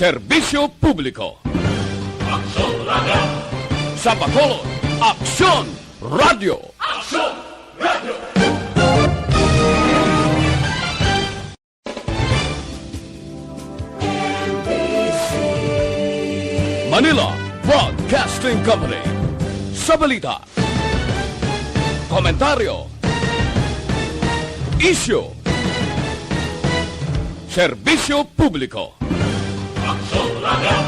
Serbisyo Publiko. Aksyon Radio! Sa Bacolod, Aksyon Radio! Aksyon Radio! Manila Broadcasting Company. Sa balita, komentaryo, isyu, serbisyo publiko. Aksyon Radio!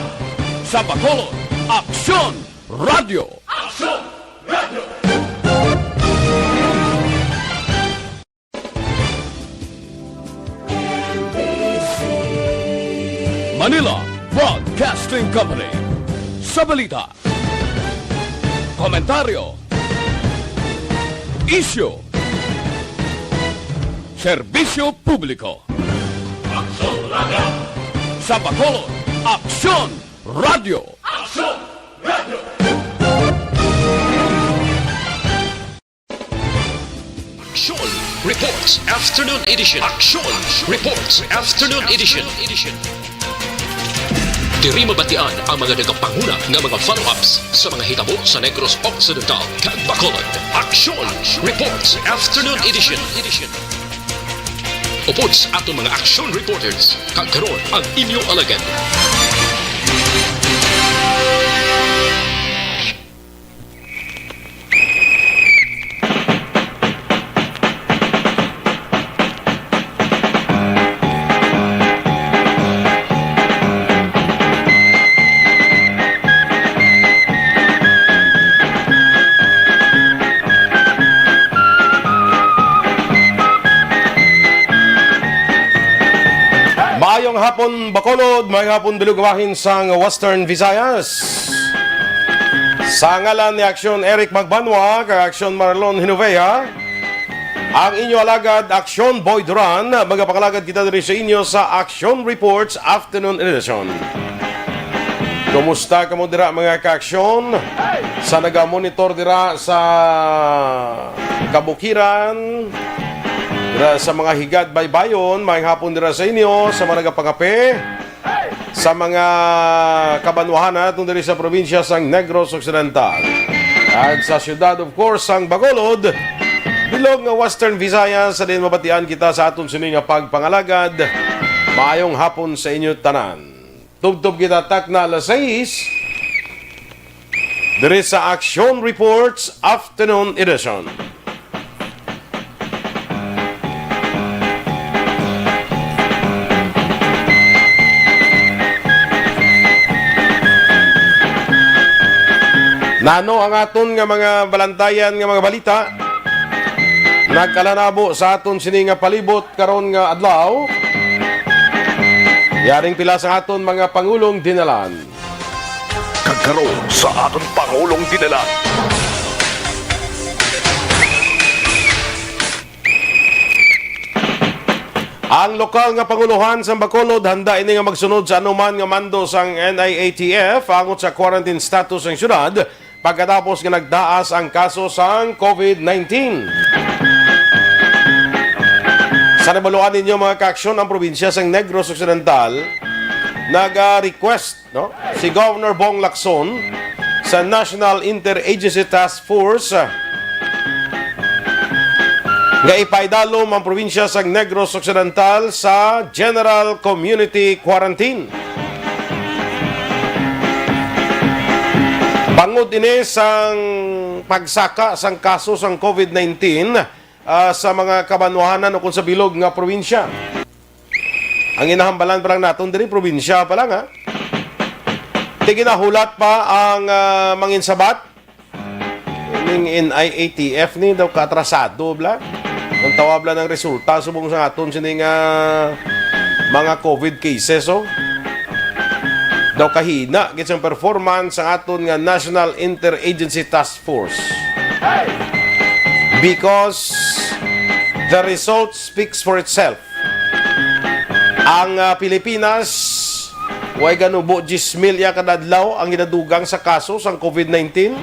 Sa Bacolod, Aksyon Radio! Aksyon Radio! Manila Broadcasting Company. Sa balita, komentaryo, isyu, serbisyo publiko. Aksyon Radio! Sa Bacolod, Aksyon Radio! Aksyon Radio! Aksyon Reports Afternoon Edition. Aksyon Reports Afternoon Edition. Diri mabatian ang mga nagapanguna nga mga follow-ups sa mga hitabo sa Negros Occidental kag Bacolod. Aksyon Reports Afternoon Edition. Upod sa atong mga action reporters, kag karon ang inyong alagad. Maayong hapon Bacolod, maayong hapon Dulugawahin sang Western Visayas. Sa ngalan ni Aksyon Eric Magbanwa, kag Aksyon Marlon Hinovea, ang inyo alagad Aksyon Boy Duran, magapakalagad kita diri sa inyo sa Aksyon Reports Afternoon Edition. Kumusta kamo dira mga ka-aksyon? Sa naga-monitor dira sa kabukiran, dira sa mga higad baybayon, maayong hapon dira sa inyo, sa mga nagapangape, sa mga kabanwahan natin diri sa probinsya sang Negros Occidental. At sa syudad of course sang Bacolod, bilog nga Western Visayas, sa din mabatian kita sa aton sini nga pagpangalagad. Maayong hapon sa inyo tanan. Tubtob kita tak na alas 6 diri sa Action Reports Afternoon Edition. Nano ang aton nga mga balantayan nga mga balita nagkalanabo sa aton sini nga palibot karon nga adlaw. Yaring pila sa aton mga pangulong dinalan. Kagkaroon sa aton pangulong dinalan. Ang lokal nga panguluhan sa Bacolod handa ini nga magsunod sa anuman nga mando sang NIATF angot sa quarantine status ng syudad pagkatapos nga nagdaas ang kaso sang COVID-19. Sa nabaluan ninyo mga ka-aksyon, ang probinsya sang Negros Occidental nag-request si Governor Bong Lacson sa National Interagency Task Force nga ipaidalom ang probinsya sang Negros Occidental sa General Community Quarantine. Bangod ini sang pagsaka sang kaso sang COVID-19 sa mga kabanwahanan o kung sa bilog nga probinsya. Ang inahambalan pa lang natin diri probinsya pa lang ha. Di ginahulat pa ang manginsabat ng NIATF ni daw katrasado bla. Ang tawabla ng resulta subong sa aton sining mga COVID cases daw kahina gid ang performance sa aton nga National Interagency Task Force. Because the result speaks for itself. Ang Pilipinas way ganubo 10 milya kada adlaw ang ginadugang sa kaso sang COVID-19.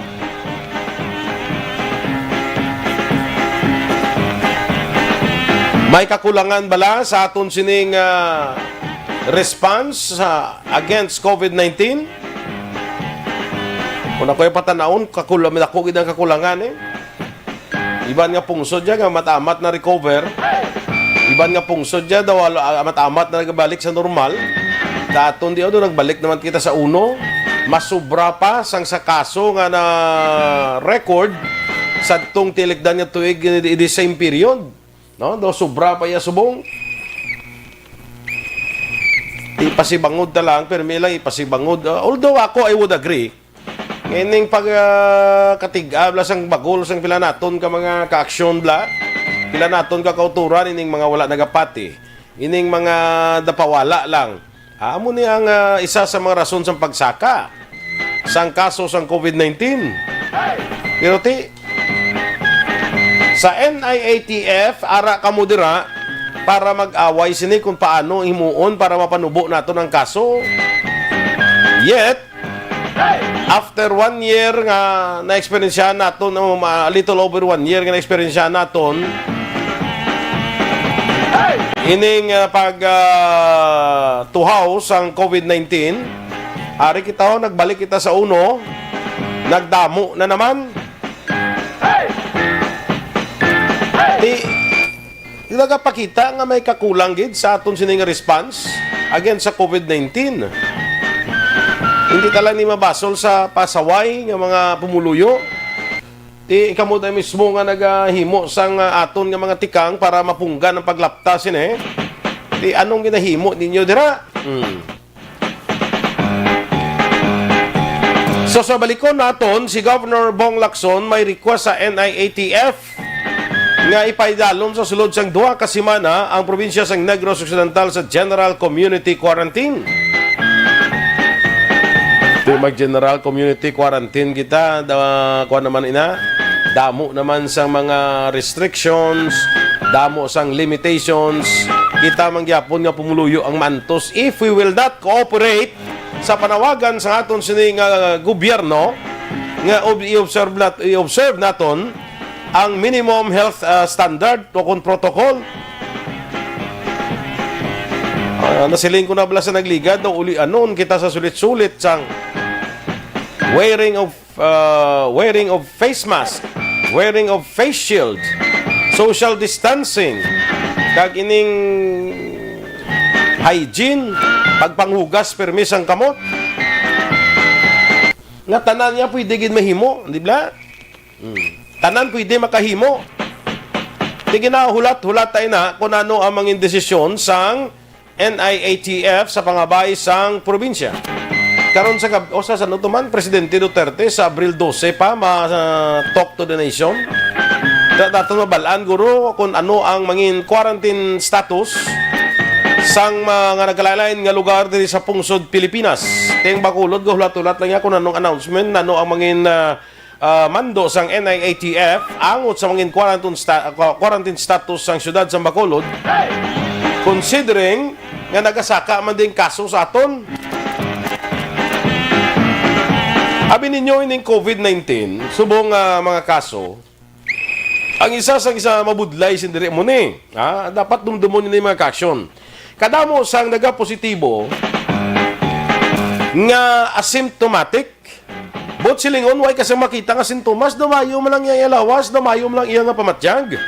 May kakulangan bala sa aton sining response against COVID-19. Kung ako'y patanaon, ako gid ang kakulangan eh. Iban nga pungsod dyan, nga matamat na recover. Iban nga pungsod dyan, daw matamat na nagbalik sa normal. Daton di doon, nagbalik naman kita sa uno. Mas sobra pa sang sa kaso nga na record sa itong tilikdan nga tuig in the same period. No? Daw sobra pa iya subong. Ipasibangod na lang, pero may lang ipasibangod. Although ako, I would agree. Ngayon pagkatigabla sang bagol sang pila naton ka mga ka-aksyon bla, pila naton ka kauturan ining mga wala nagapati, ining mga dapawala lang. Amo ni ang isa sa mga rason sang pagsaka sang kaso sang COVID-19. Pero sa NIATF ara kamo dira para mag-away sini kung paano himuon para mapanubo naton ang kaso. Yet after 1 year nga na-experiensyahan naton, a little over 1 year nga na-experiensyahan naton, ining tuhaw sang COVID-19, ari kita nagbalik kita sa uno, nagdamo na naman. Di nagapakita nga may kakulang gid sa aton sining response against sa COVID-19. Hindi talang ni mabasol sa pasaway ng mga pumuluyo. Ikaw tayo mismo nga naghimo sang aton ng mga tikang para mapunggan ang paglaptasin eh. Anong ginahimo ninyo dira? So sa balikon naton, si Governor Bong Lacson may request sa NIATF nga ipaidalon sa sulod sang 2 ka semana ang probinsya sang Negros Occidental sa General Community Quarantine. Mag-general community quarantine kita, kuha naman damo naman sa mga restrictions, damo sang limitations, kita mangyapon nga pumuluyo ang mantos if we will not cooperate sa panawagan sa aton sining gobyerno nga i-observe naton ang minimum health standard o kung protocol. Nasiling ko na bala sa nagligad daw uli anon kita sa sulit-sulit sang wearing of face mask, wearing of face shield, social distancing, kag ining hygiene, pagpanghugas permis ang kamot. Nga tanan niya pwede gid mahimo, di ba? Tanan pwede makahimo. Di ginahulat-hulat tayo na kung ano ang mga desisyon sang NIATF sa pangabay sang probinsya. Karon sa sanutuman, Presidente Duterte sa Abril 12 pa talk to the nation. Dato mabalaan guro kung ano ang mangin quarantine status sang mga nagkalain nga lugar diri sa pungsod Pilipinas. Teng bakulod guhulat-ulat lang kung anong announcement ano ang mangin mando sang NIATF angot sa mangin quarantine status sang syudad sa Bacolod. Considering nga nagasaka man din kaso sa aton. Abi ninyo ining COVID-19, subong mga kaso, ang isa mabudlay sindiri mo ni. Dapat dumdumon nyo mga ka-aksyon. Kadamo sang nagapositibo nga asymptomatic, bot silingon, way kasi makita nga sintomas, dumayo mo lang iya lawas, dumayo mo lang iya nga pamatyag.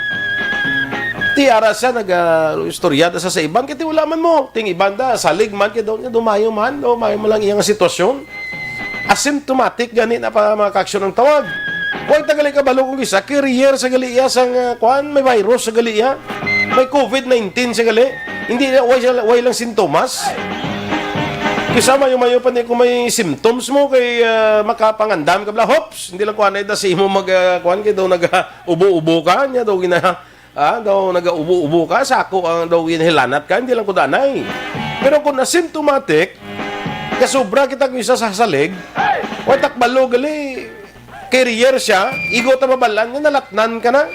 Ti ara siya nag-istoryada sa iban, kiti wala man mo. Ting ibanda, salig man, kaya dumayo mo lang iya nga sitwasyon. Asymptomatic gani na pa mga ka-aksyon ng tawag. Huwag tagali ka balo kung isa, carrier sa gali iya sang may virus sa gali iya, may COVID-19 sa gali. Hindi way lang sintomas. Kisa mayo pa ni kung may symptoms mo kay makapangandam ka bla, hops, hindi lang kuan ay da si mo kuan kay daw nag-ubo-ubo ka nya daw daw nag-ubo-ubo ka sako ang daw ginhilanat ka, hindi lang ko danay. Pero kung asymptomatic, kasobra kita kung isa sa salig, o takbalo gali, carrier siya, igo ta mabalan, nalatnan ka na.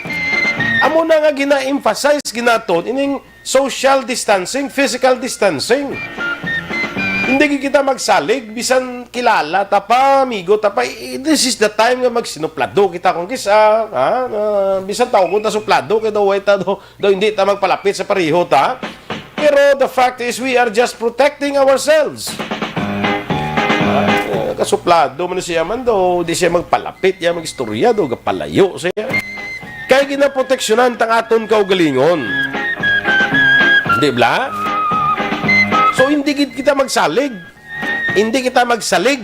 Amo na nga gina-emphasize, ginaton, ining social distancing, physical distancing. Hindi kita magsalig, bisan kilala, tapa, amigo, tapa, this is the time nga magsinuplado kita kung kisa, bisan tao kung ta suplado, kaya daw hindi ta magpalapit sa pareho ta. Pero the fact is, we are just protecting ourselves. Kasuplado man siya man do, di siya magpalapit, ya magistorya do, gapalayo siya. Kaya ginaproteksyonan tang aton kaugalingon. Di ba? So, hindi kita magsalig. Hindi kita magsalig.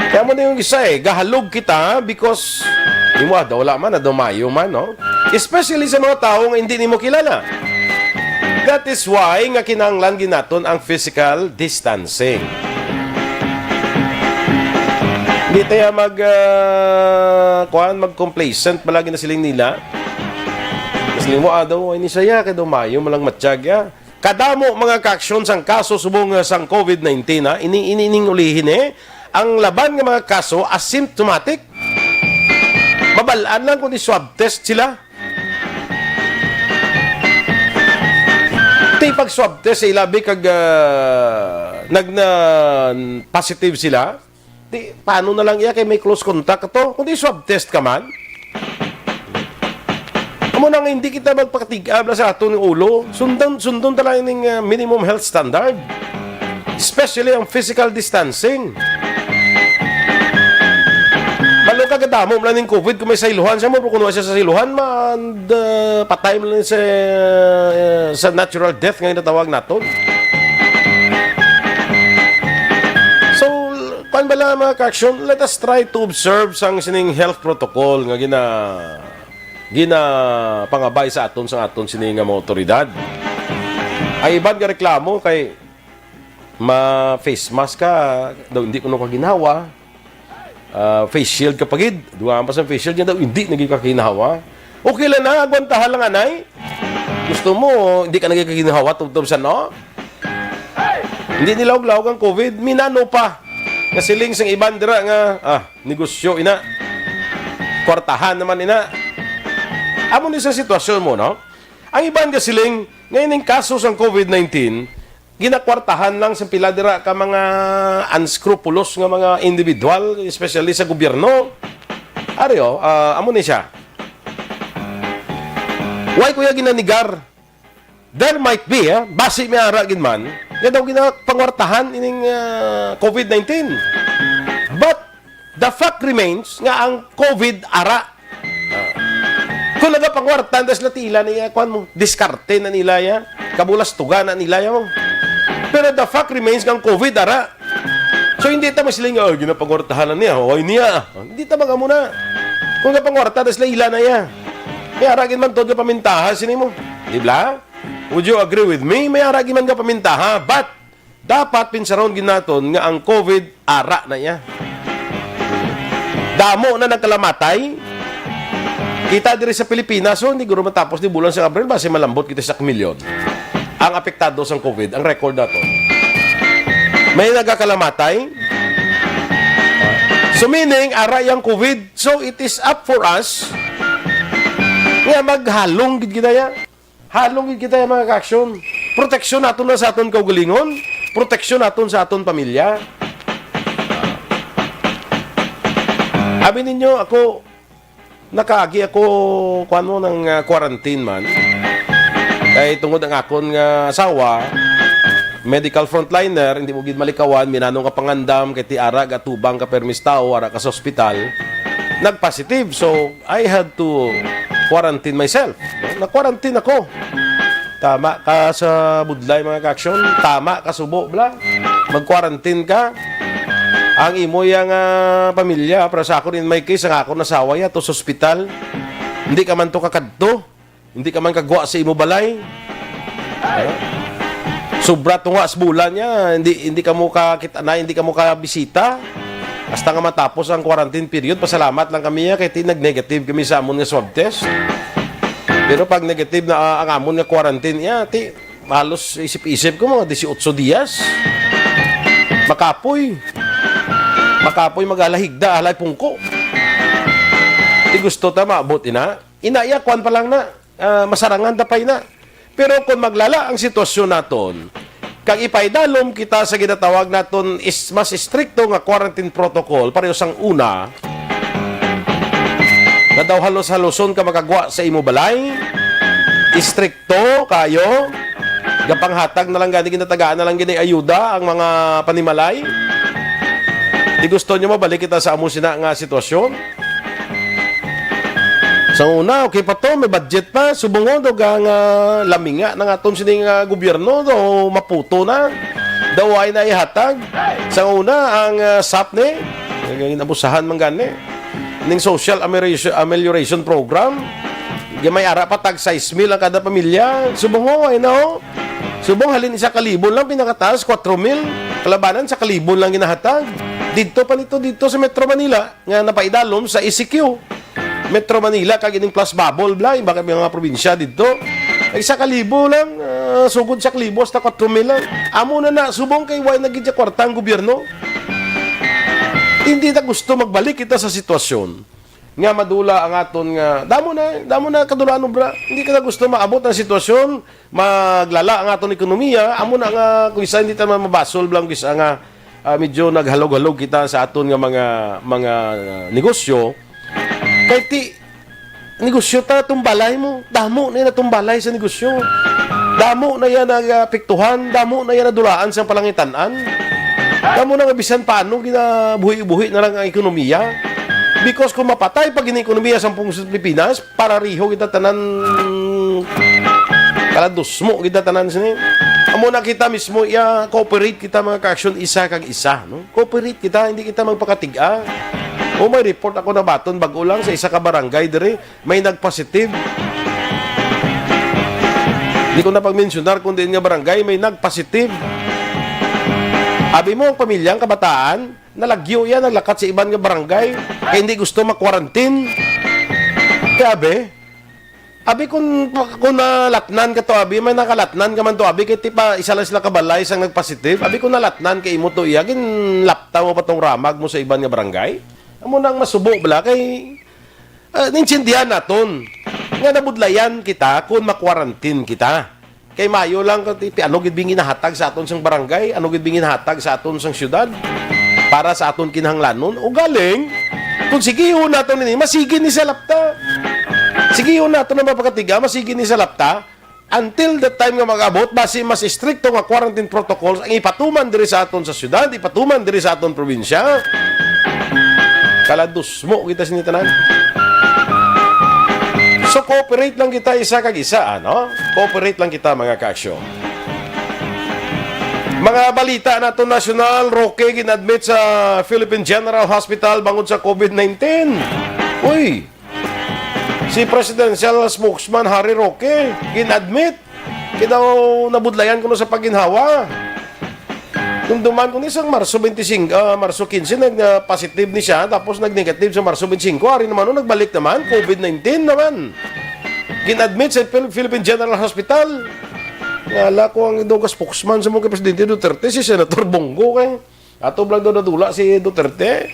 Kaya mo na yung isa gahalog kita because di mo wala man, adumayo man, no? Especially sa mga taong hindi ni mo kilala. That is why nga kinahanglan ginaton ang physical distancing. Hindi tayo mag-complacent palagi na siling nila. Siling mo, daw, ay ni saya, kaya dumayo, malang matsyag, ya. Kadamo mga ka-aksyon sang kaso subong sang COVID-19, ha? Inining ulihin, ang laban ng mga kaso, asymptomatic. Mabalaan lang kung swab test sila. Ito pag-swab test, ilabi kag positive sila. Di, paano na lang iya kay may close contact ito? Kung di swab test ka man, amo nang hindi kita magpakatigab sa ato ng ulo, sundon talaga ng minimum health standard. Especially ang physical distancing. Malo ka kadamo mula ng COVID kung may sailuhan siya mo, kung siya sa sailuhan, patay mo lang sa natural death ngayon natawag nato. Kuan bala mga ka-aksyon, let us try to observe sang sining health protocol nga gina pangabay sa aton sining nga mga otoridad. Ay iban nga reklamo kay face mask ka daw hindi kuno ka ginawa. Face shield ka pagid, duwa pa sa face shield daw hindi nagikakinawa. Okay lang na agwantahan lang anay. Gusto mo hindi ka nagikakinawa tubtob sa no? Hindi nilawag-lawag ang COVID, minano pa. Kasiling sang iban dira nga negosyo ina. Kwartahan naman ina. Amo ni sa sitwasyon mo, no? Ang iban kasiling ngayon ng kaso sang COVID-19, ginakwartahan lang sa pila dira ka mga unscrupulous nga mga individual, especially sa gobyerno. Aryo, amo ni siya. Why kuya ginanigar? There might be, basi may aragin man, nga daw ginapangwartahan ining COVID-19. But, the fact remains nga ang COVID ara. Kung nagapangwartahan, tas latila niya, kuhan mo, diskarte na nila ya, kabulastugan na nila ya mo. Pero the fact remains nga ang COVID ara. So, hindi tama sila nga, ginapangwartahan na niya, hoy niya. Hindi tama ka muna. Kung napangwartahan, tas latila na ya. May aragin man todo pamintahan, sini mo. Di ba? Would you agree with me? May aragi man ka pamintaha, but dapat pinsaron ginaton nga ang COVID ara na niya. Damo na nagkalamatay. Kita diri sa Pilipinas, so hindi guro matapos di bulan sa Abril, base malambot kita sa milyon. Ang apektado sa COVID, ang record na to. May nagkakalamatay. So meaning, ara yung COVID, so it is up for us nga maghalong gid kita ya. Halong kita yung mga ka-aksyon. Proteksyon natin na sa aton kaugalingon. Proteksyon natin sa aton pamilya. Abi ninyo, ako, nakaagi ako, kuhan mo, ng quarantine man. Kaya tungod ang akon nga asawa, medical frontliner, hindi mo gid malikawan, minanong ka pangandam, kay ti ara ka tubang ka permistao, ara ka sa ospital, nag-positive. So, I had to quarantine myself. Na-quarantine ako. Tama ka sa budlay mga ka-aksyon. Tama ka subo, bla. Mag-quarantine ka. Ang imo yang pamilya, para sa ako in my case, ang ako nasawa ya to sa ospital. Hindi ka man to kakadto. Hindi ka man kagwa sa imo balay. Sobra tunga sa bulan niya. Hindi ka mo kakita na, hindi ka mo kabisita. Basta nga matapos ang quarantine period, pasalamat lang kami kay nag-negative kami sa amon nga swab test. Pero pag negative na ang amon nga quarantine, halos isip-isip ko mga 18 dias. Makapoy magalahigda, alay pungko. Di gusto ta maabot ina. Inaya, kwan pa lang na. Masarangan tapay na. Pero kung maglala ang sitwasyon naton, kag ipaidalom kita sa ginatawag naton is mas stricto nga quarantine protocol pareho sang una na daw halos-haloson ka makagwa sa imo balay istrikto kayo, gapanghatag na lang gani ginatagaan na lang gini ayuda ang mga panimalay. Di gusto nyo mabalik kita sa amo sina nga sitwasyon. Sa una, okay pa to, may budget pa, subungon daw nga laminga ng aton sining gobyerno, daw maputo na, daw ay na ihatag. Sa una, ang SAP ni, inabusahan man gani, ng Social Amelioration Program, may ara pa tag 6,000 ang kada pamilya, subungon ay na subong halin isa kalibon lang, pinakataas 4,000, kalabanan sa kalibon lang ginahatag. Dito pa nito, dito sa Metro Manila, nga napaidalom sa ECQ. Metro Manila, kag ining plus bubble bla, bakit may mga probinsya dito. Ay sa kalibo lang, sugod sa kalibo, hasta 4,000 lang. Amo na subong kay why naging sa kwartang gobyerno. Hindi na gusto magbalik kita sa sitwasyon. Nga madula ang aton nga, damo na kadulano bra. Hindi ka na gusto maabot ang sitwasyon, maglala ang aton ekonomiya, amo na nga, kung isa hindi tayo mabasol blang, kisa nga, medyo naghalog-halog kita sa aton nga mga negosyo. Kaya negosyo ta tumbalay mo. Damo na yan tumbalay sa negosyo. Damo na yan nagapiktuhan. Damo na yan nadulaan sa palangitanan. Damo na nga bisan paano ginabuhi-buhi na lang ang ekonomiya. Because kung mapatay pag ekonomiya sa Pilipinas, para riho kita tanan kalados mo kita tanan sini. Amo na kita mismo cooperate kita mga ka-aksyon isa kag isa, no? Cooperate kita, hindi kita magpakatiga. O may report ako na baton bago lang sa isa ka barangay dire, may nagpositive. Hindi ko na pag-mentionar kung din nga barangay may nagpositive. Abi mo ang pamilyang kabataan, nalagyo yan, naglakat sa iban nga barangay, kaya hindi gusto makwarantin. Kaya abi kung nalatnan ka to, abi, may nakalatnan ka man to, abi, kaya tipa isa lang sila kabalay isang nagpositive. Abi kung nalatnan kay imo to iya, lapta mo pa tong ramag mo sa iban nga barangay. Amo nang masubo bala kay ninsindihan naton nga nabudlayan kita kung makwarantin kita. Kay mayo lang ano gid bingin nahatag sa aton sang barangay, ano gid bingin nahatag sa aton sang syudad para sa aton kinahanglanon o galing kung sigihon naton ini masigin ni sa lapta. Sigihon naton na mapakatiga masigin ni sa lapta until the time nga mag-abot base mas stricto nga quarantine protocols ang ipatuman diri sa aton sa syudad, ipatuman diri sa aton probinsya. Kalados mo kita sinitanan. So cooperate lang kita isa kag isa, ano? Cooperate lang kita mga ka-aksyon. Mga balita nato national, Roque ginadmit sa Philippine General Hospital bangod sa COVID-19. Uy. Si Presidential Spokesman Harry Roque ginadmit. Kidaw nabudlayan kuno sa paginhawa. Duman ko ni sang Marso 25, Marso 15 nag-positive ni siya tapos nag-negative sa Marso 25. Ari naman nagbalik naman COVID-19 naman. Ginadmit sa Philippine General Hospital. Ngala ko ang daw spokesman sa mga Presidente Duterte si Senator Bongo kay ato blang daw nadula si Duterte.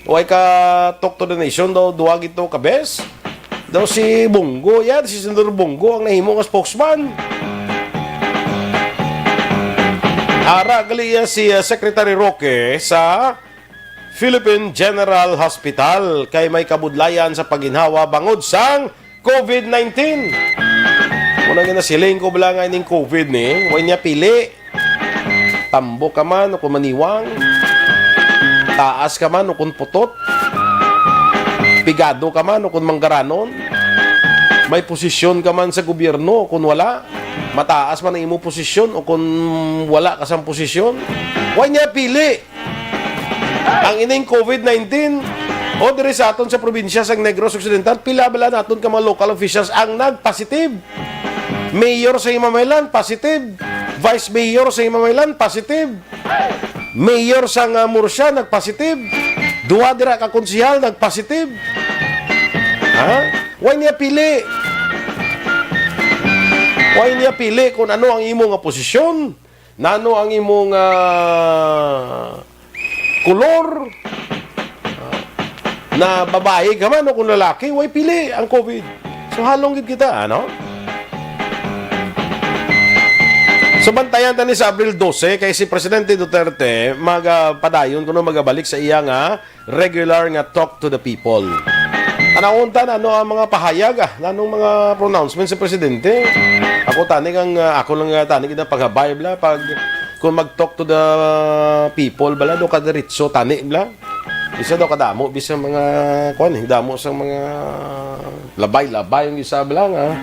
O ay ka talk to the nation daw duwag ito kabes. Daw si Bongo yan, si Senator Bongo ang nahimo nga spokesman. Ara gali si Secretary Roque sa Philippine General Hospital kay may kabudlayan sa paginhawa bangod sang COVID-19. Muna nga nasiling ko bala nga ining COVID ni, huwag niya pili. Tambo ka man o kung maniwang, taas ka man o kung putot, pigado ka man o kung manggaranon, may posisyon ka man sa gobyerno o kung wala, mataas man ang imo posisyon o kung wala ka sang posisyon, huwag niya pili. Ang ining COVID-19 o diri sa aton sa probinsya sa Negros Occidental, pila bala naton ka mga local officials ang nag-positive. Mayor sa Himamaylan, positive. Vice Mayor sa Himamaylan, positive. Mayor sa Murcia, nag-positive. Duwa dira ka konsihal, nag-positive. Ha? Huwag niya pili. Huwag niya pili kung ano ang imong posisyon, nano ang imong kulor, na babae ka man o kung lalaki, huwag pili ang COVID. So halong gid kita, ano? So bantayan tani sa Abril 12 kay si Presidente Duterte magpadayon kuno magabalik sa iya nga regular nga talk to the people. Anaunta na ang mga pahayag nanong mga pronouncements sa presidente. Ako tani kang ako lang tani kita paghabay bla pag kung mag-talk to the people bala do kadiretso tani bla. Isa daw kadamo bisa mga damo sa mga labay-labay yung isa bla nga.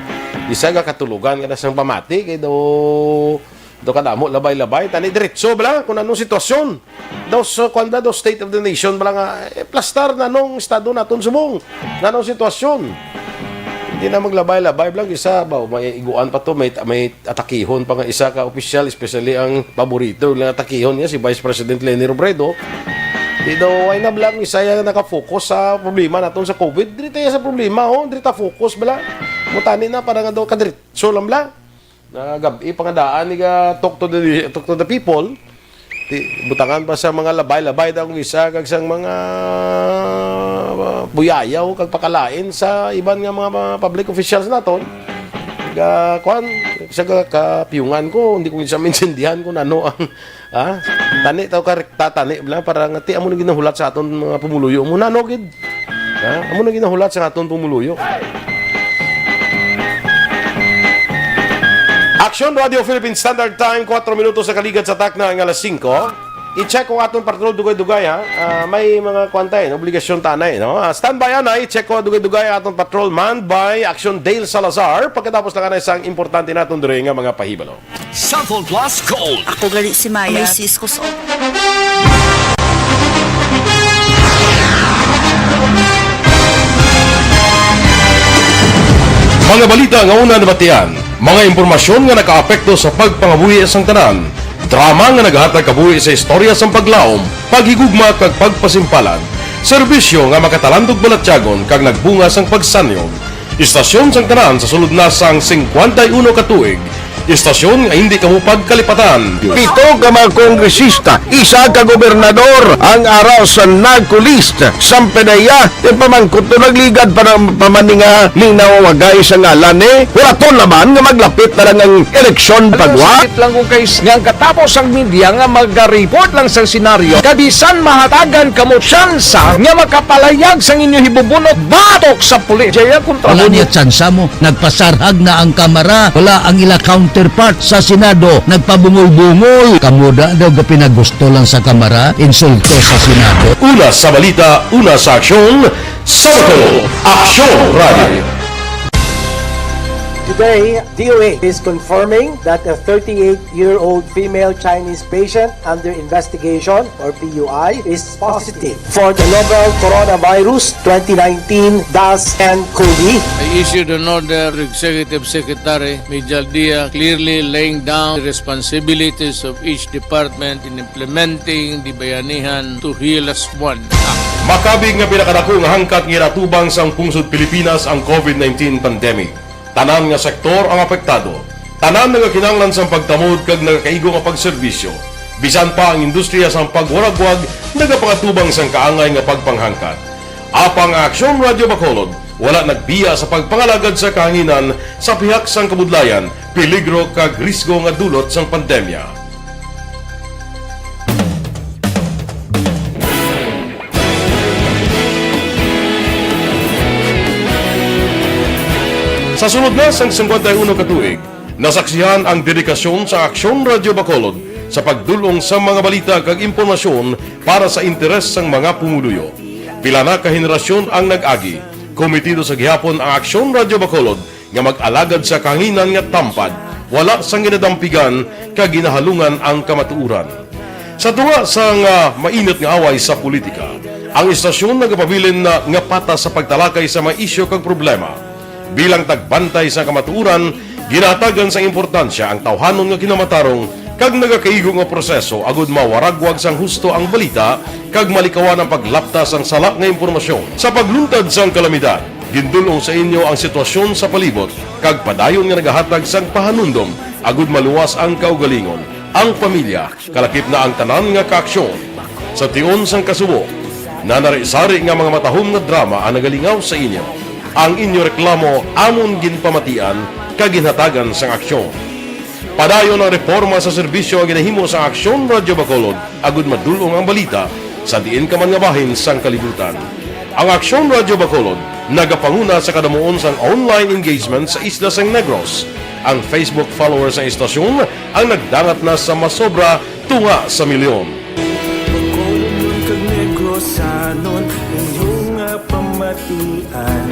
Isa ga katulugan kada sang pamati kay do kadamo labay-labay tani diretso bala kung anong sitwasyon. Daw do state of the nation bala nga plastar nanong estado naton subong. Nanong sitwasyon. Hindi na maglabay-labay lang isa ba may iguan pa to may atakihon pa nga isa ka official especially ang paborito lang atakihon niya si Vice President Leni Robredo. Di daw ay na lang isa ya naka-focus sa problema naton sa COVID. Dito sa problema dito focus bala. Mutani na para nga daw kadiretso lang bala. Na gabi pangadaan ni ga talk to the people. Butangan pa sa mga labay-labay daw isa kag sang mga buyayaw kag pakalain sa iban nga mga public officials naton. Sa kapiyungan ko, hindi ko isa maintindihan kung ano ang tani taw karekta tani bla para nga ti amo na ginahulat sa aton mga pumuluyo mo nano gid. Amo na ginahulat sa aton pumuluyo. Aksyon Radio Philippine Standard Time 4 minutos sa kaligad sa takna ang alas 5. I-check kung aton patrol dugay-dugay may mga kwantay obligasyon tanay no. Standby anay check ko dugay-dugay aton patrol manned by Aksyon Dale Salazar pagkatapos lang na isang importante naton diri nga mga pahibalo. Sample Plus Gold. Ako gali si Maya. May sis ko sa... Mga balita nga una nabatian, mga impormasyon nga nakaapekto sa pagpangabuhi sang tanan, drama nga naghatag kabuhi sa istorya sang paglaom, paghigugma kag pagpasimpalan, serbisyo nga makatalandog balatyagon kag nagbunga sang pagsanyog, istasyon sang tanan sa sulod na sang 51 ka tuig, istasyon nga hindi kamupag kalipatan. 7 ka mga kongresista, isa ka gobernador ang araw sa nagkulist Sampedaya di pamangkot to nagligad para pamaninga ning nawagay sa ngalan wala to naman nga maglapit na lang ang eleksyon pagwa. Sakit lang kung guys nga katapos ang media nga mag-report lang sa senaryo kabisan mahatagan kamo tsansa nga makapalayag sang inyo hibubunot batok sa pulis. Jaya kontra Wala niya tsansa mo. Nagpasarhag na ang kamera. Wala ang ila counterpart sa Senado. Nagpabungol-bungol. Kamuda daw ga pinagusto lang sa kamera. Insulto sa Senado. Una sa balita, una sa aksyon, Sample Aksyon Radio. Today, DOA is confirming that a 38-year-old female Chinese patient under investigation, or PUI, is positive for the novel coronavirus 2019-10-CoV. I issued an order to Executive Secretary Major Dia clearly laying down the responsibilities of each department in implementing the Bayanihan to Heal as One Act. Makabig nga pinakadako nga hangkat nga natubang sang pungsod Pilipinas ang COVID-19 pandemic. Tanan nga sektor ang apektado. Tanan nga kinahanglan sang pagtamod kag nagakaigo nga pagserbisyo. Bisan pa ang industriya sang pagwaragwag nagapangatubang sang kaangay nga pagpanghangkat. Apang Aksyon Radio Bacolod wala nagbiya sa pagpangalagad sa kahanginan sa pihak sang kabudlayan, peligro kag risgo nga dulot sang pandemya. Sa sunod na sang 51 ka tuig, nasaksihan ang dedikasyon sa Aksyon Radio Bacolod sa pagdulong sa mga balita kag impormasyon para sa interes sang mga pumuluyo. Pila na ka henerasyon ang nag-agi, komitido sa gihapon ang Aksyon Radio Bacolod nga mag-alagad sa kahanginan nga tampad, wala sang ginadampigan kag ginahalungan ang kamatuuran. Sa tunga sang mainit nga away sa politika, ang istasyon nagapabilin na nga patas sa pagtalakay sa mga isyu kag problema. Bilang tagbantay sa kamatuuran, ginatagan sa importansya ang tawhanon nga kinamatarong kag nagakaigo nga proseso agud mawaragwag sang husto ang balita kag malikawan ang paglaptas ang sala nga impormasyon. Sa pagluntad sang kalamidad, gindulong sa inyo ang sitwasyon sa palibot kag padayon nga nagahatag sang pahanundom agud maluwas ang kaugalingon, ang pamilya, kalakip na ang tanan nga kaaksyon. Sa tion sang kasubo, nanari-sari nga mga matahom nga drama ang nagalingaw sa inyo. Ang inyo reklamo amon ginpamatian kag ginhatagan sang aksyon. Padayon ang reforma sa serbisyo ang ginahimo sa Aksyon Radio Bacolod agud madulong ang balita sa diin ka man nga bahin sang kalibutan. Ang Aksyon Radio Bacolod nagapanguna sa kadamuon sang online engagement sa Isla San Negros. Ang Facebook followers ng istasyon ang nagdangat na sa masobra tunga sa milyon. Pagkulong kag negrosanon inyong pamatian.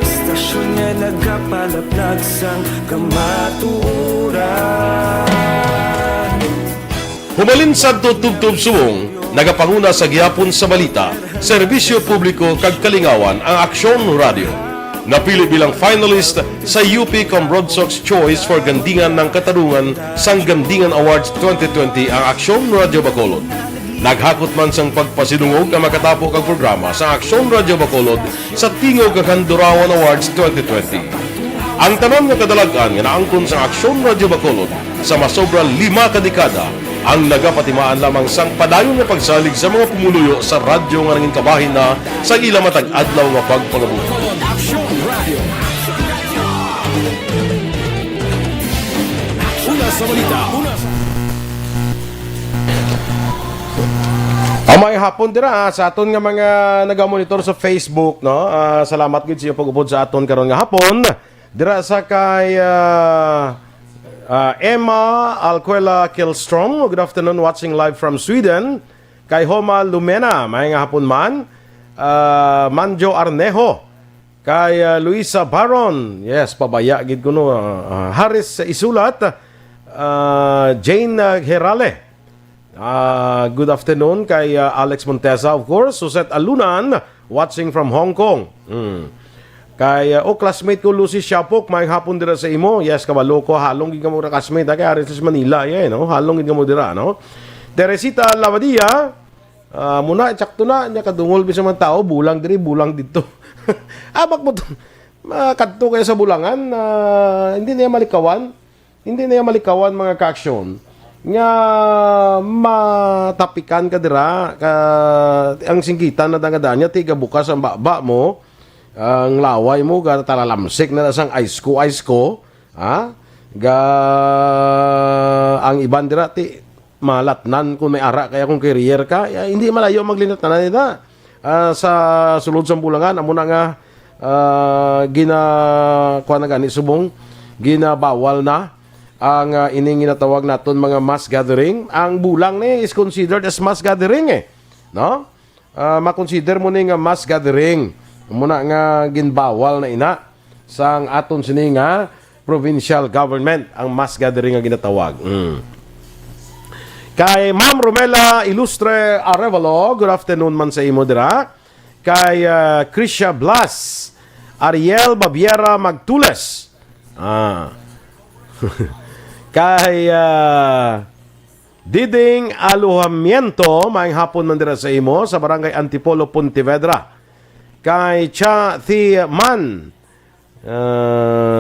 Istasyon nga nagapalaplag sang kamaturan. Humalin sa tutubtub subong, nagapanguna sa gihapon sa balita, serbisyo publiko kag kalingawan ang Aksyon Radio. Napili bilang finalist sa UP Broadsox Choice for Gandingan ng Katarungan sang Gandingan Awards 2020 ang Aksyon Radio Bacolod. Naghakot man sang pagpasidungog ang makatapo kag programa sa Aksyon Radio Bacolod sa Tingog kag Handurawan Awards 2020. Ang tanan nga kadalagan nga naangkon sa Aksyon Radio Bacolod sa masobra 5 kadekada ang nagapatimaan lamang sang padayon nga pagsalig sa mga pumuluyo sa radyo nga nangin kabahin na sa ila matag adlaw nga pagpangabuhi. Una sa balita. May hapon dira sa aton nga mga nagamonitor sa Facebook, no. Salamat gid sa pag-upod sa aton karon nga hapon. Dira sa kay Emma Alcuela Kilstrom, good afternoon, watching live from Sweden. Kay Homa Lumena, may nga hapon man. Manjo Arnejo. Kay Luisa Baron, yes, pabaya gid kuno. Haris Isulat. Jane Herale. Good afternoon kay Alex Montesa, of course. Suset Alunan, watching from Hong Kong. Kay classmate ko Lucy Shapok, may hapon dira sa imo. Yes, kabalo ko, halong gid ka mo ra classmate kay Aris Manila, no? Halong gid ka mo dira, no? Teresita Lavadia, muna tsakto na nya kadungol bisa man tao, bulang diri, bulang dito. Abak mo kadto kay sa bulangan, hindi niya malikawan. Hindi niya malikawan mga ka-aksyon. Nga matapikan ka dira ang singgitan na dangadanya tiga bukas ang baba mo ang laway mo ga talalamsik na sang ice ko ha ga ang iban dira ti malatnan kung may ara kaya kung career ka hindi malayo maglinat na nila sa sulod sa bulangan amo na nga kuha na gani subong ginabawal na ang ining ginatawag naton mga mass gathering. Ang bulang ni is considered as mass gathering no? Makonsider mo ni nga mass gathering. Muna nga ginbawal na ina sang aton sini nga provincial government ang mass gathering nga ginatawag. Kay Ma'am Romela Ilustre Arevalo, good afternoon man sa imo dira. Kay Krisha Blas, Ariel Babiera Magtules. Kay Diding Aluhamiento, maayong hapon man dira sa imo sa Barangay Antipolo, Pontevedra. Kay Cha Thi Man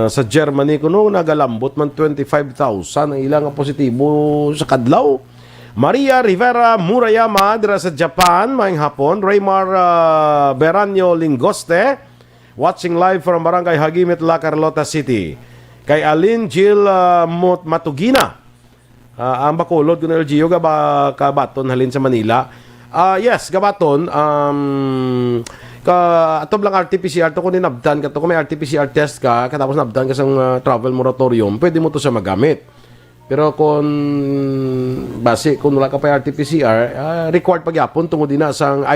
sa Germany kuno nagalambot man 25,000 ang ilang positibo sa kadlaw. Maria Rivera Murayama dira sa Japan, maayong hapon. Raymar Beranyo Lingoste, watching live from Barangay Hagimit, La Carlota City. Kay Alin Jill Matugina, ang Bacolod kung LGU kabaton halin sa Manila. Yes, gabaton atob lang RT-PCR to kung ninabdan ka to kung may RT-PCR test ka katapos nabdan ka sa travel moratorium, pwede mo to sa magamit. Pero kung base kung wala ka pa RT-PCR, required pagyapon tungod din na sang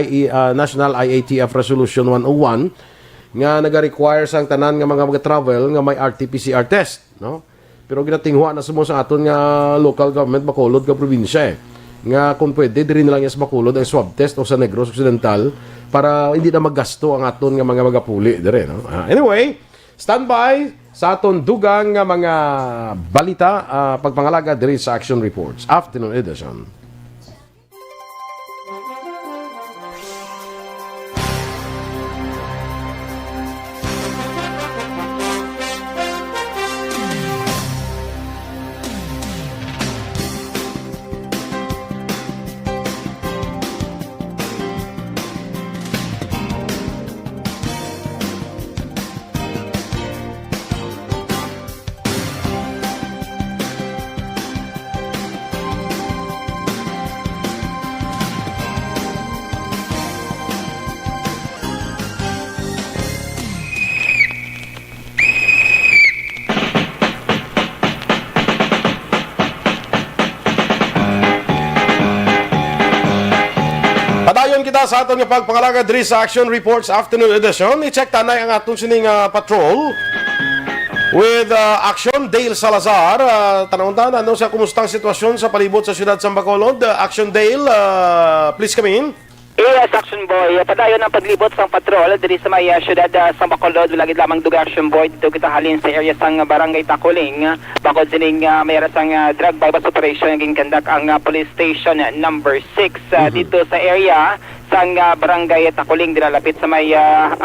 National IATF Resolution 101 nga naga-require sang tanan nga mga travel nga may RT-PCR test, no? Pero ginatinghwa na sumo sa aton nga local government Bacolod ka probinsya nga kung pwede diri na lang sa Bacolod ang swab test o sa Negros Occidental para hindi na maggasto ang aton nga mga magapuli dire, no? Anyway, standby sa aton dugang nga mga balita pagpangalaga diri sa Action Reports Afternoon Edition. Padayon kita sa aton nga pagpangalaga diri sa Action Reports Afternoon Edition. I-check tanay ang aton sining patrol with Aksyon Dale Salazar. Tanong-tanan ano sa kumustang sitwasyon sa palibot sa siyudad sa Bacolod. Aksyon Dale, please come in. Yes, Action Boy. Padayon ang paglibot sa patrol diri sa may syudad sa Bacolod. Lagid lamang duga, Action Boy. Dito kita halin sa area sang Barangay Takuling. Bakod sining mayroon sang drug bypass operation naging kandak ang police station number 6 dito sa area sang Barangay Takuling. Dilalapit sa may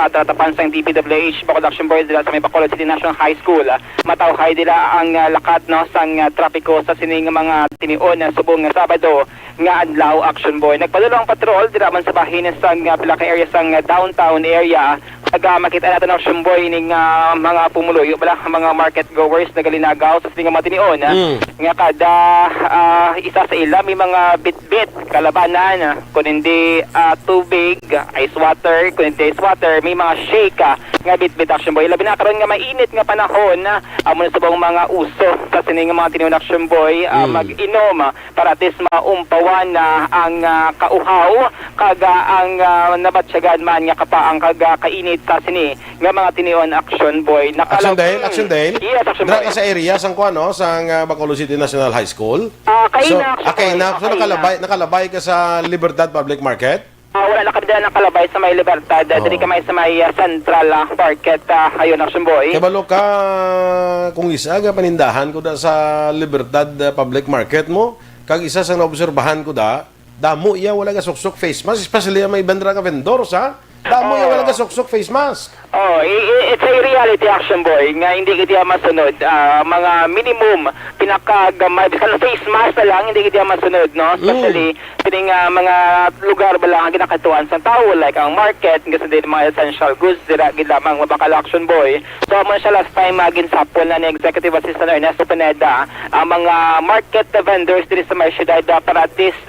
tatapan sang DPWH. Bakod, Action Boy, dila sa may Bacolod City National High School. Matawhay dila ang lakat no sang trapiko sa sining mga tinion subong Sabado nga adlaw, Action Boy. Nagpadalo ang patrol dira man sa bahin sang pila ka area sang downtown area. Makita natin, Action Boy, ning mga pumuluyo bala mga market goers na galinagaw sa sining mga tinion nga kada isa sa ila may mga bit-bit kalabanan kun hindi tubig, ice water, kun hindi ice water, may mga shake nga bit-bit, Action Boy. Labi na karon nga mainit nga panahon amo sa bang mga uso sa sining mga tinion, Action Boy, mag-inom para at least maumpawan ang kauhaw kaga ang nabatsyagan man nga kapaang kaga kainit sa sini nga mga tinion, Action Boy. Action Dale. Yes, Action Boy. Dra ka sa area sang kuano sang Bacolod City National High School. Nakalabay ka sa Libertad Public Market. Wala na kami ng kalabay sa may Libertad. Dili ka may sa may Central Market. Ayun, Action Boy. Kabalo ka kung isa ka panindahan ko da sa Libertad Public Market mo. Kag isa sa naobserbahan ko da, damo iya wala ka suksok face mask, especially may bandra ka vendor sa. Damo iya wala ka suksok face mask. It's a reality, Action Boy, nga hindi kita masunod. Mga minimum pinakagamay bisan face mask na lang hindi kita masunod, no? Especially pining mga lugar ba lang ang ginakatuan sa tao, like ang market, kasi din mga essential goods dira gid lamang mabakal, Action Boy. So amo siya last time ginsapol na ni Executive Assistant Ernesto Pineda ang mga market vendors diri sa may syudad para at least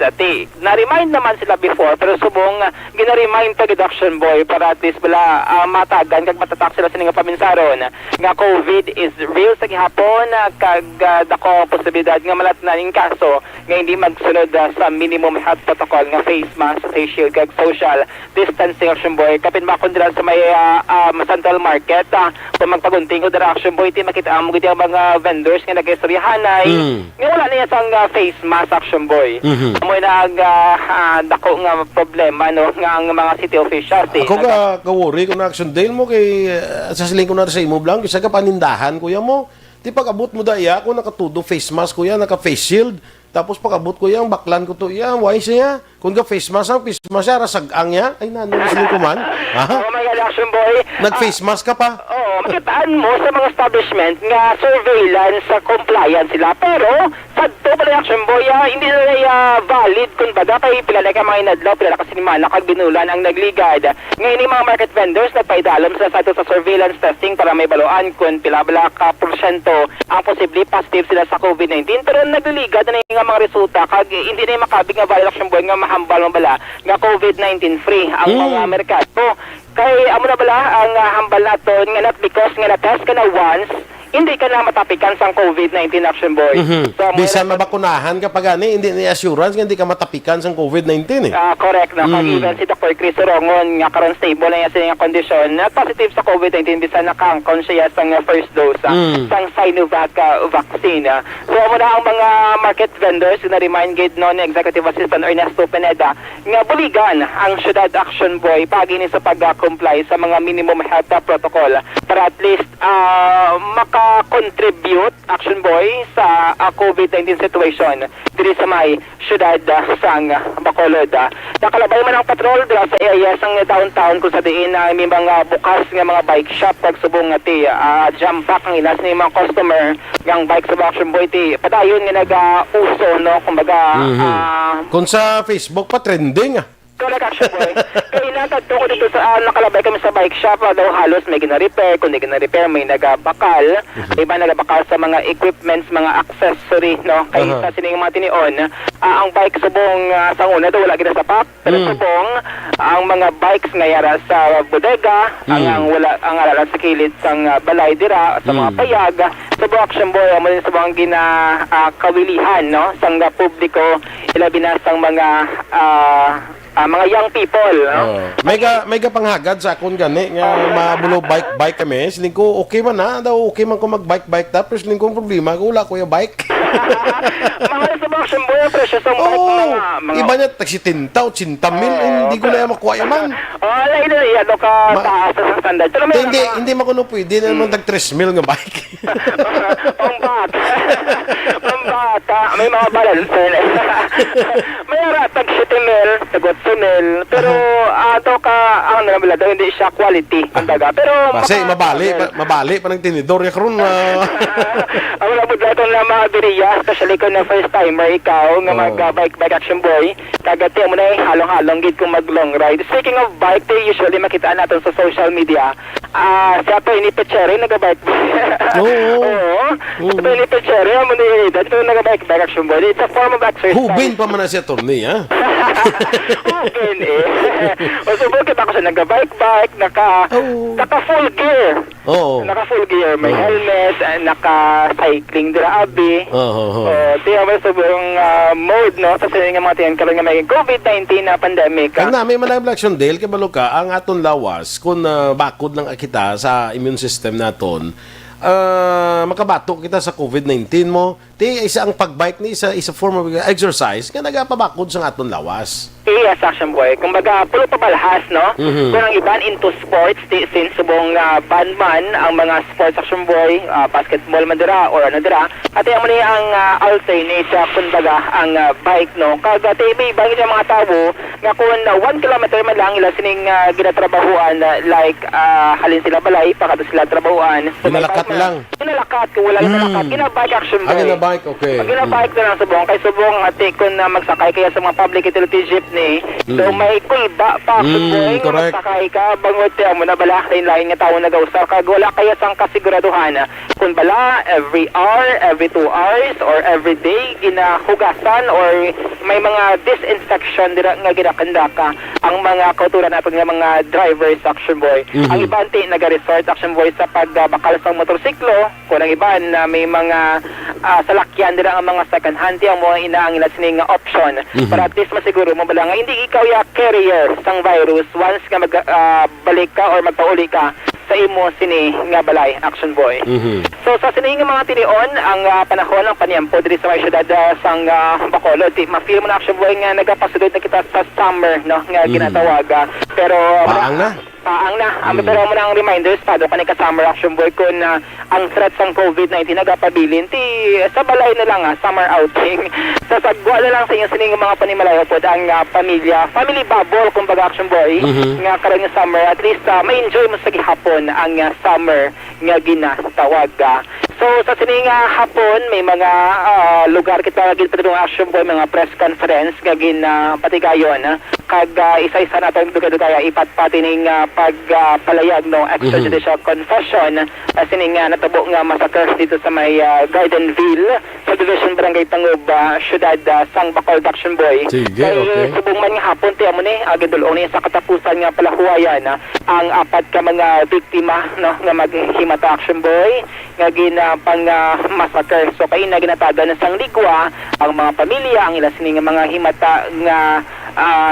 na-remind naman sila before, pero subong gina-remind pa gid, Action Boy, para at least bala matagan kag matatak sila sa nga paminsaron nga COVID is real sa gihapon kag dako posibilidad nga malatnan ning kaso nga hindi magsunod sa minimum health protocol nga face mask, face shield kag social distancing, Action Boy. Kapin makon dira sa may Central Market kung magpagunting ko dira, Action Boy, ti makita mo gid ang mga vendors nga nagaistoryahanay nga wala niya sang face mask, Action Boy. Amo na dako nga problema no nga ang mga city officials. Ako ka-worry ko na, Action Dale mo kay sasaling ko na sa imo blang kasi ka panindahan kuya mo. Di pag-abot mo da iya ako nakatudo face mask kuya, naka-face shield. Tapos pag-abot ko yang baklan ko to iya, why siya? Kung ka face mask ang face mask siya rasag-ang niya. Ay nano na ko man. Oh my God, Action Boy. Nag-face mask ka pa? Makitaan mo sa mga establishment nga surveillance sa compliance sila. Pero sa to pala, Action Boy, hindi na valid kung baga kay pilala ka mga inadlaw, pilala ka sinimana kag binulan ang nagligad. Ngayon yung mga market vendors nagpaidalam sa sa surveillance testing para may baluan kung pila-bala ka porsyento ang posible positive sila sa COVID-19. Pero nagligad na yung mga resulta kag hindi na yung makabig nga valid, Action Boy, nga mahambal mo bala nga COVID-19 free ang mga merkado. Kay amo na bala ang hambal naton nga not because nga na-test ka na once, hindi ka na matapikan sa COVID-19, Action Boy. So, bisan mabakunahan ka pa gani, hindi ni assurance nga hindi ka matapikan sa COVID-19 eh. Correct na. Even si Dr. Chris Orongon nga karon stable na siya nga kondisyon na positive sa COVID-19 bisan nakangkon siya sa first dose sang Sinovac vaccine. So amo na ang mga market vendors na remind gid no ni Executive Assistant Ernesto Pineda nga buligan ang syudad, Action Boy, pagini sa pag-comply sa mga minimum health protocol para at least maka-contribute, Action Boy, sa COVID-19 situation diri sa may syudad sang Bacolod. Nakalabay man ang patrol dira sa area sang downtown kung sa diin may mga bukas nga mga bike shop pagsubong nga ti jam pack ang ilas ni mga customer ng bike sa Action Boy ti padayon nga nag-uso no kumbaga kung sa Facebook pa trending Correct, Action Boy. Kaya natagto ko dito sa nakalabay kami sa bike shop daw halos may gina-repair, kung di gina-repair may nagabakal, iba nagabakal sa mga equipments, mga accessory, no? Kaya sa sining mga tinion, ang bike subong sa una daw wala gina sa pack, pero subong ang mga bikes nga yara sa bodega, ang wala ang alala sa kilid sang balay dira sa mga payag, subong, Action Boy, mo din subong gina kawilihan, no? Sang publiko, ilabi na sang mga mga young people, no? May ka panghagad sa akon gani nga mabulo bike kami. Siling ko okay man na daw okay man ko mag-bike tapos siling ko problema ko wala ko yung bike. Mahal sa mga action boy, presyo sa mga Iba niya taxi 10,000, 80,000 hindi ko na makuha yaman. Alay na yan ka taas sa standard. Pero Hindi makuno pwede na naman tag 3,000 nga bike. Pambata, may mga balancer. May tag 7,000, tag 8,000, pero ato ka ang nabila daw hindi siya quality kumbaga. Pero Kasi mabali pa ng tinidor ya karon. Ang labod lato na mga diriya, especially kung na first timer ikaw nga mag-bike action boy, kagati mo na halong-halong gid kung mag-long ride. Speaking of bike, usually makita natin sa social media, si Atty. Pecheri nag-bike. Oo. Atty. Pecheri, mo ni dito nag-bike action boy. It's a form of exercise. Hubin pa man na siya turni, ha? Hubin O subok kita ko siya nag-bike, naka full gear. Oo. Naka full gear, may helmet, naka-cycling dira abi. Tiyan mo sa buong mode, no? Sa sining nga mga tiyan karon nga may COVID-19 na pandemic. Kang nami man live action Dale kay baluka ang aton lawas kun bakod lang kita sa immune system naton. Makabato kita sa COVID-19 mo. Isa ang pagbike ni isa form of exercise nga nagapabakod sa aton lawas. Yes, action boy. Kumbaga, pulo pa balahas, no? Kung ang iban into sports, since subong bandman, ang mga sports action boy, basketball man dira, or ano dira, at yung muna ang alsay ni siya, kumbaga, ang bike, no? Kaga, may ibang yung mga tao, nga kung 1 kilometer man lang, ila sining ginatrabahuan, like, halin sila balay, pakato sila trabahuan. Pinalakat lang. Pinalakat, kung wala yung pinalakat, ginabike action boy. Ginabike, okay. Ginabike na lang subong, kay subong, ate, kung magsakay kaya sa mga public utility jeepney, so may kulba pa boy, correct. Magsakay ka, bangot mo na bala, lain-lain nga tao nag-ausar ka, wala kaya sang kasiguraduhan, kung bala, every hour, every 2 hours, or every day, ginahugasan, or may mga disinfection dira nga ginakanda ka, ang mga kauturan natin nga mga drivers action boy. Ang iban naga-resort action boy sa pagbakal sa motorsiklo, kung ang iban na may mga salakyan dira ang mga second hand, yung mga inaangin na sining option, para at least masiguro mo bala nga hindi ikaw ya carrier sang virus once nga magbalik ka or magpauli ka sa imo sini nga balay action boy. So sa sini nga mga tinion ang panahon ng paniampo diri sa mga syudad sang Bacolod, ma-feel mo na action boy nga nagapasudod na kita sa summer, no, nga ginatawaga. Pero paang na. Pero mo nang reminders pa do kanay ka summer action boy kun ang threat sang COVID-19 nagapabilin sa balay na lang summer outing. Sa sagwa na lang sa inyo sining mga panimalayo pod ang family bubble kumbaga action boy nga karon nga summer at least may enjoy mo sa gihapon ang summer nga ginatawaga. So sa sining hapon may mga lugar kita gid padung action boy mga press conference nga patigayon kag isa-isa naton dugay-dugay ipatpati ning pagpalayag no extrajudicial confession sining natabo nga massacre dito sa may Gardenville sa Division Barangay Tangub syudad sang Bacolod action boy. Sige, okay. Subong man nga hapon tiya mo ni agidulong ni sa katapusan nga palahuwayan ang apat ka mga biktima no nga maghimata action boy nga pang massacre. So kay na ginatagan sang ligwa ang mga pamilya ang ila sining mga himata nga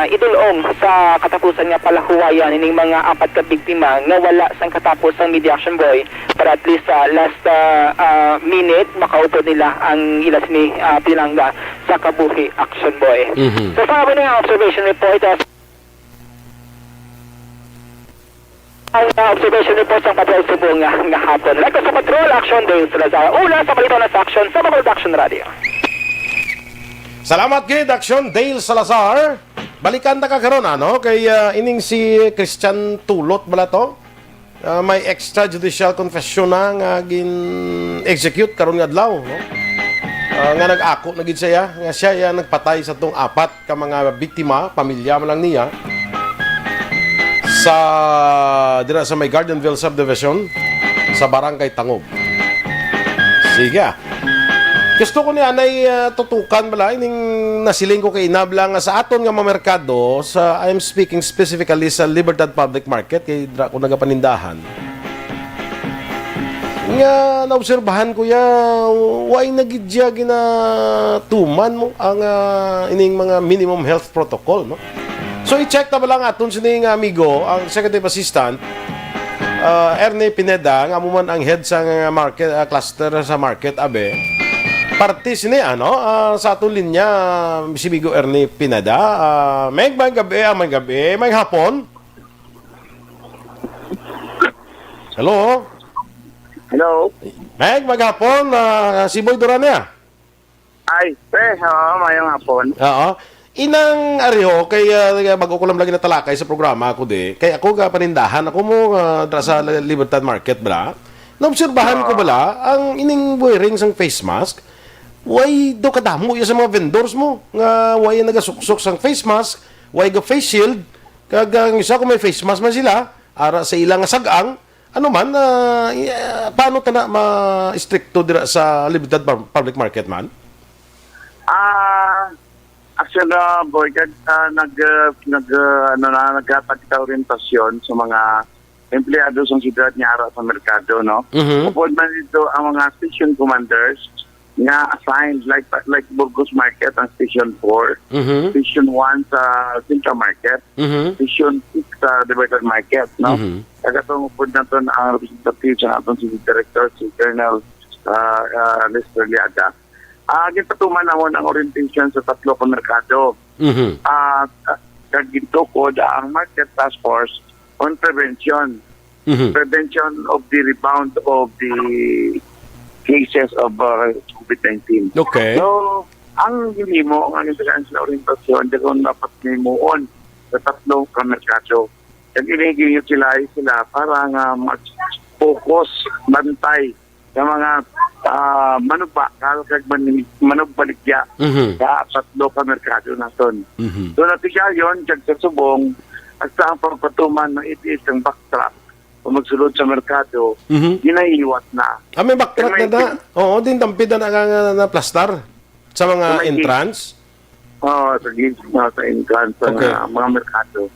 idulong sa katapusan nga palahuwayan ining mga apat ka biktima nga wala sang katapos ang media action boy para at least last minute makaupo nila ang ila sini pinangga sa kabuhi action boy. So sa amin nga observation report ang observation report sa Patrol Subong nga hapon. Like sa Patrol Action Day sa una sa balita na sa action sa Bacolod Action Radio. Salamat kay Action Dale Salazar. Balikan na ka karon ano kay ining si Christian Tulot bala to. May extrajudicial confession na nga gin-execute karon nga adlaw no. Nga nag-ako na gid siya nga siya nagpatay sa tong apat ka mga biktima, pamilya man lang niya. Sa dira sa may Gardenville subdivision sa Barangay Tangub. Sige. Gusto ko niya anay tutukan bala ining nasiling ko kay inabla nga sa aton nga mamerkado sa I'm speaking specifically sa Libertad Public Market kay dira ko nagapanindahan. Nga naobserbahan ko ya way nagidya gina tuman mo ang ining mga minimum health protocol no. So i-check na ba lang aton sining amigo, ang Executive Assistant, Ernie Pineda, nga mo man ang head sa market cluster sa market abe. Parte sini sa aton linya si Migo Ernie Pineda. May gabi, may hapon. Hello. Hello. May maghapon si Boy DuranNo. Ay, mayong hapon. Oo. Inang ariho kay bago ko lang lagi na talakay sa programa ako kay ako ga panindahan ako mo sa Libertad Market bala. Naobserbahan ko bala ang ining wearing sang face mask. Way do kadamo ya sa mga vendors mo nga way nagasuksok sang face mask, way ga face shield. Kag ang isa ko may face mask man sila ara sa ilang sagang ano man paano ta na ma-stricto dira sa Libertad Public Market man? Aksyon boy, nagkapagkita orientasyon sa mga empleyado sa siyudad niya ara sa merkado, no? Upod man dito ang mga station commanders nga assigned like Burgos Market ang Station 4, Station 1 sa Central Market, Station 6 sa Libertad Market, no? Kagatong upod na ito ang representative sa atong si Director, si Colonel Lester Liaga. Gipatuman naman ang orientation sa tatlo ka merkado. Kagito ko ang Market Task Force on Prevention. Prevention of the rebound of the cases of COVID-19. Okay. So, ang hinimo, ang international orientasyon, kung dapat himuon sa tatlo ka merkado. Kag inigin sila para nga mag-focus, bantay sa mga manubakal kag manugbaligya sa tatlo ka merkado naton. So natigyan yon kag sa subong at sa ang pagpatuman ng itis ng backtrack o magsulod sa merkado, ginaiiwat na. May backtrack na Oo, din tampid na plastar sa mga entrance. Oo, sa entrance sa mga merkado.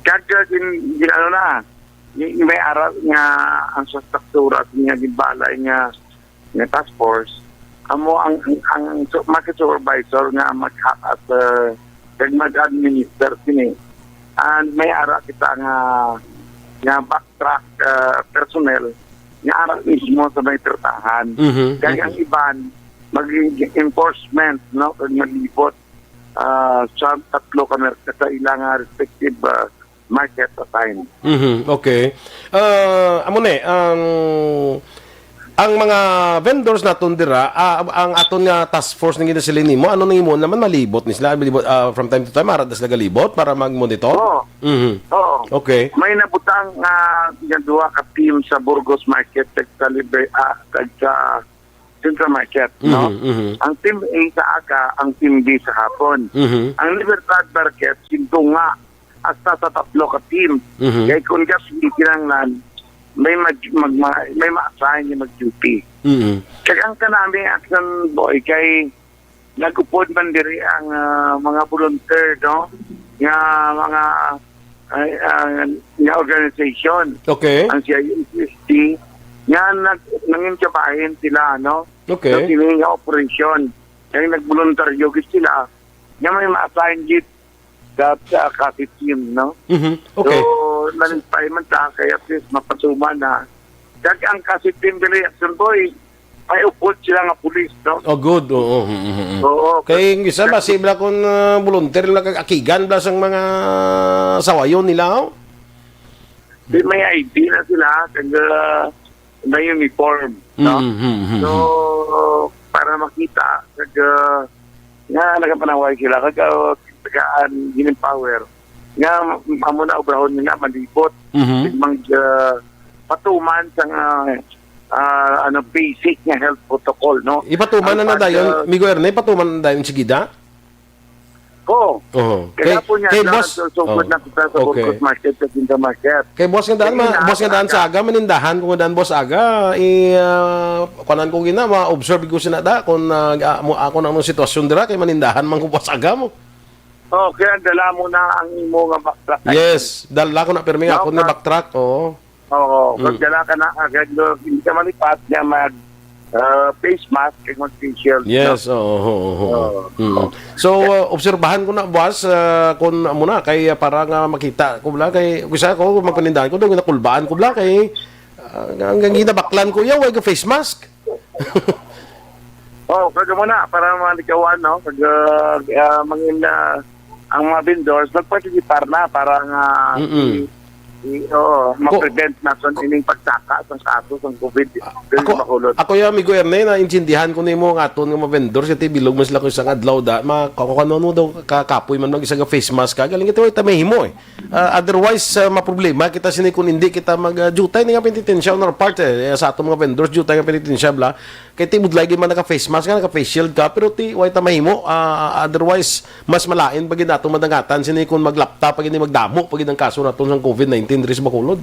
Kag ginano na, may aral nga ang sa struktura niya gibalay nga task force amo ang market supervisor nga mag-at mag-administer kini and may ara kita nga backtrack personnel nga ara mismo sa may tratahan kaya ang iban mag-enforcement no kag maglibot sa tatlo ka sa ilang respective market sa time. Okay. Amo ang mga vendors naton dira ang aton nga task force ning sila nimo ano nimo naman malibot ni sila from time to time ara sila galibot para mag-monitor. Oo. Okay. May nabutang nga duha ka team sa Burgos Market sa Central Market, no? Ang team A sa aga, ang team B sa hapon. Ang Libertad Market sintunga hasta sa tatlo ka team. Kaya kung hindi kinanglan, may ma-assign yung mag-duty. Kaya ang kanami action boy, kay nagupod man diri ang mga volunteer, no? Nga mga organization. Okay. Ang CIST, nga nangintyabahin sila, no? Okay. So, sila nga operasyon. Kaya nag-voluntaryo sila, nga may ma-assign dito sa kasi team, no? Okay. So, nalimpay man ta, kaya at least mapatuman na. Kaya ang kasi team dili action boy, may upot sila nga pulis, no? Oh, good. Oo. Oo. Kaya yung isa ba, sibla kung volunteer lang kag-akigan bla sang mga sawayon nila, oh? May ID na sila, kag may uniform, no? So, para makita, kag nga nagapanaway sila, kag tagaan ginim-power, nga amo na obrahon nila malibot, mag patuman sa basic nga health protocol, no? Ipatuman na dayon, Migo Erne, ipatuman na dayon sigida? Oo. Kaya po niya boss, sugod na kita sa Burgos Market sa Tinda Market. Kay boss nga daan sa aga manindahan kung daan boss aga kunan ko gina ma-observe ko sinada kung ako na anong sitwasyon dira kay manindahan man ko boss aga mo. Kaya dala mo na ang imo nga backtrack. Yes, dala ko na permi ako nga backtrack. Oo. Pag dala ka na agad hindi ka malipat niya face mask kay mag-face shield. Yes, no? So, obserbahan ko na, boss, kung muna, kay para nga makita ko bla, kay isa ko, magpanindahan ko, doon nakulbaan ko bla, kay hanggang ginabaklan ko, yaw, ay face mask. Kaga muna, para malikawan, no? Mangin ang mga vendors, nagparticipar na para nga ma-prevent natin ining pagsaka sa kaso ng COVID. Ako yung amigo Erne, naintindihan ko na mo ang aton ng mga vendors, kasi bilog mas lang ko isang adlaw da, makakano daw kakapoy man ng isang face mask ka, galing ito, ita may himo eh. Otherwise, maproblema, kita sini kung hindi kita mag-jutay nga penitensya on our part sa atong mga vendors, jutay nga penitensya bla, kaya ti budlay man naka-face mask ka, naka-face shield ka, pero ti, way ta mahimo, otherwise, mas malain pag atong madangatan, sini kung mag-laptop, pag hindi magdamo, pag ang kaso natin ng COVID-19, Dres Bacolod.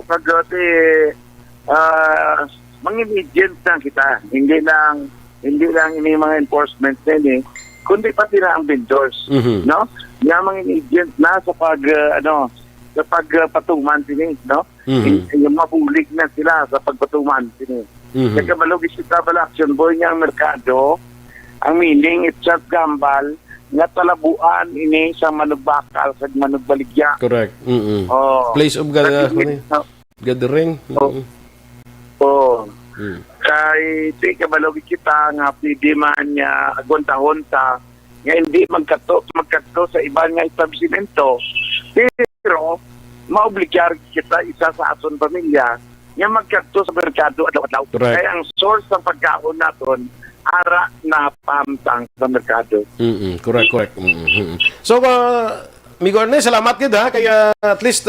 Kagati, mga agents lang kita, hindi lang ini mga enforcement din kundi pati na ang vendors, no? Yung mga agents na sa sa pagpatuman din, no? Yung mabulig na sila sa pagpatuman din. Kaya malugis kita bala action boy niya ang merkado, ang meaning it's just gambal nga talabuan ini sa manugbakal sa manugbaligya. Correct. Place of gathering. Kay di kabalog kita nga pwede man niya agonta-honta nga hindi magkato sa ibang nga establishmento. Pero maobligar kita isa sa aton pamilya nga magkato sa merkado adlaw-adlaw. Kaya ang source ng pagkaon naton ara na pamtang sa merkado. Correct. So, Migo Erne, salamat gid ha, kaya at least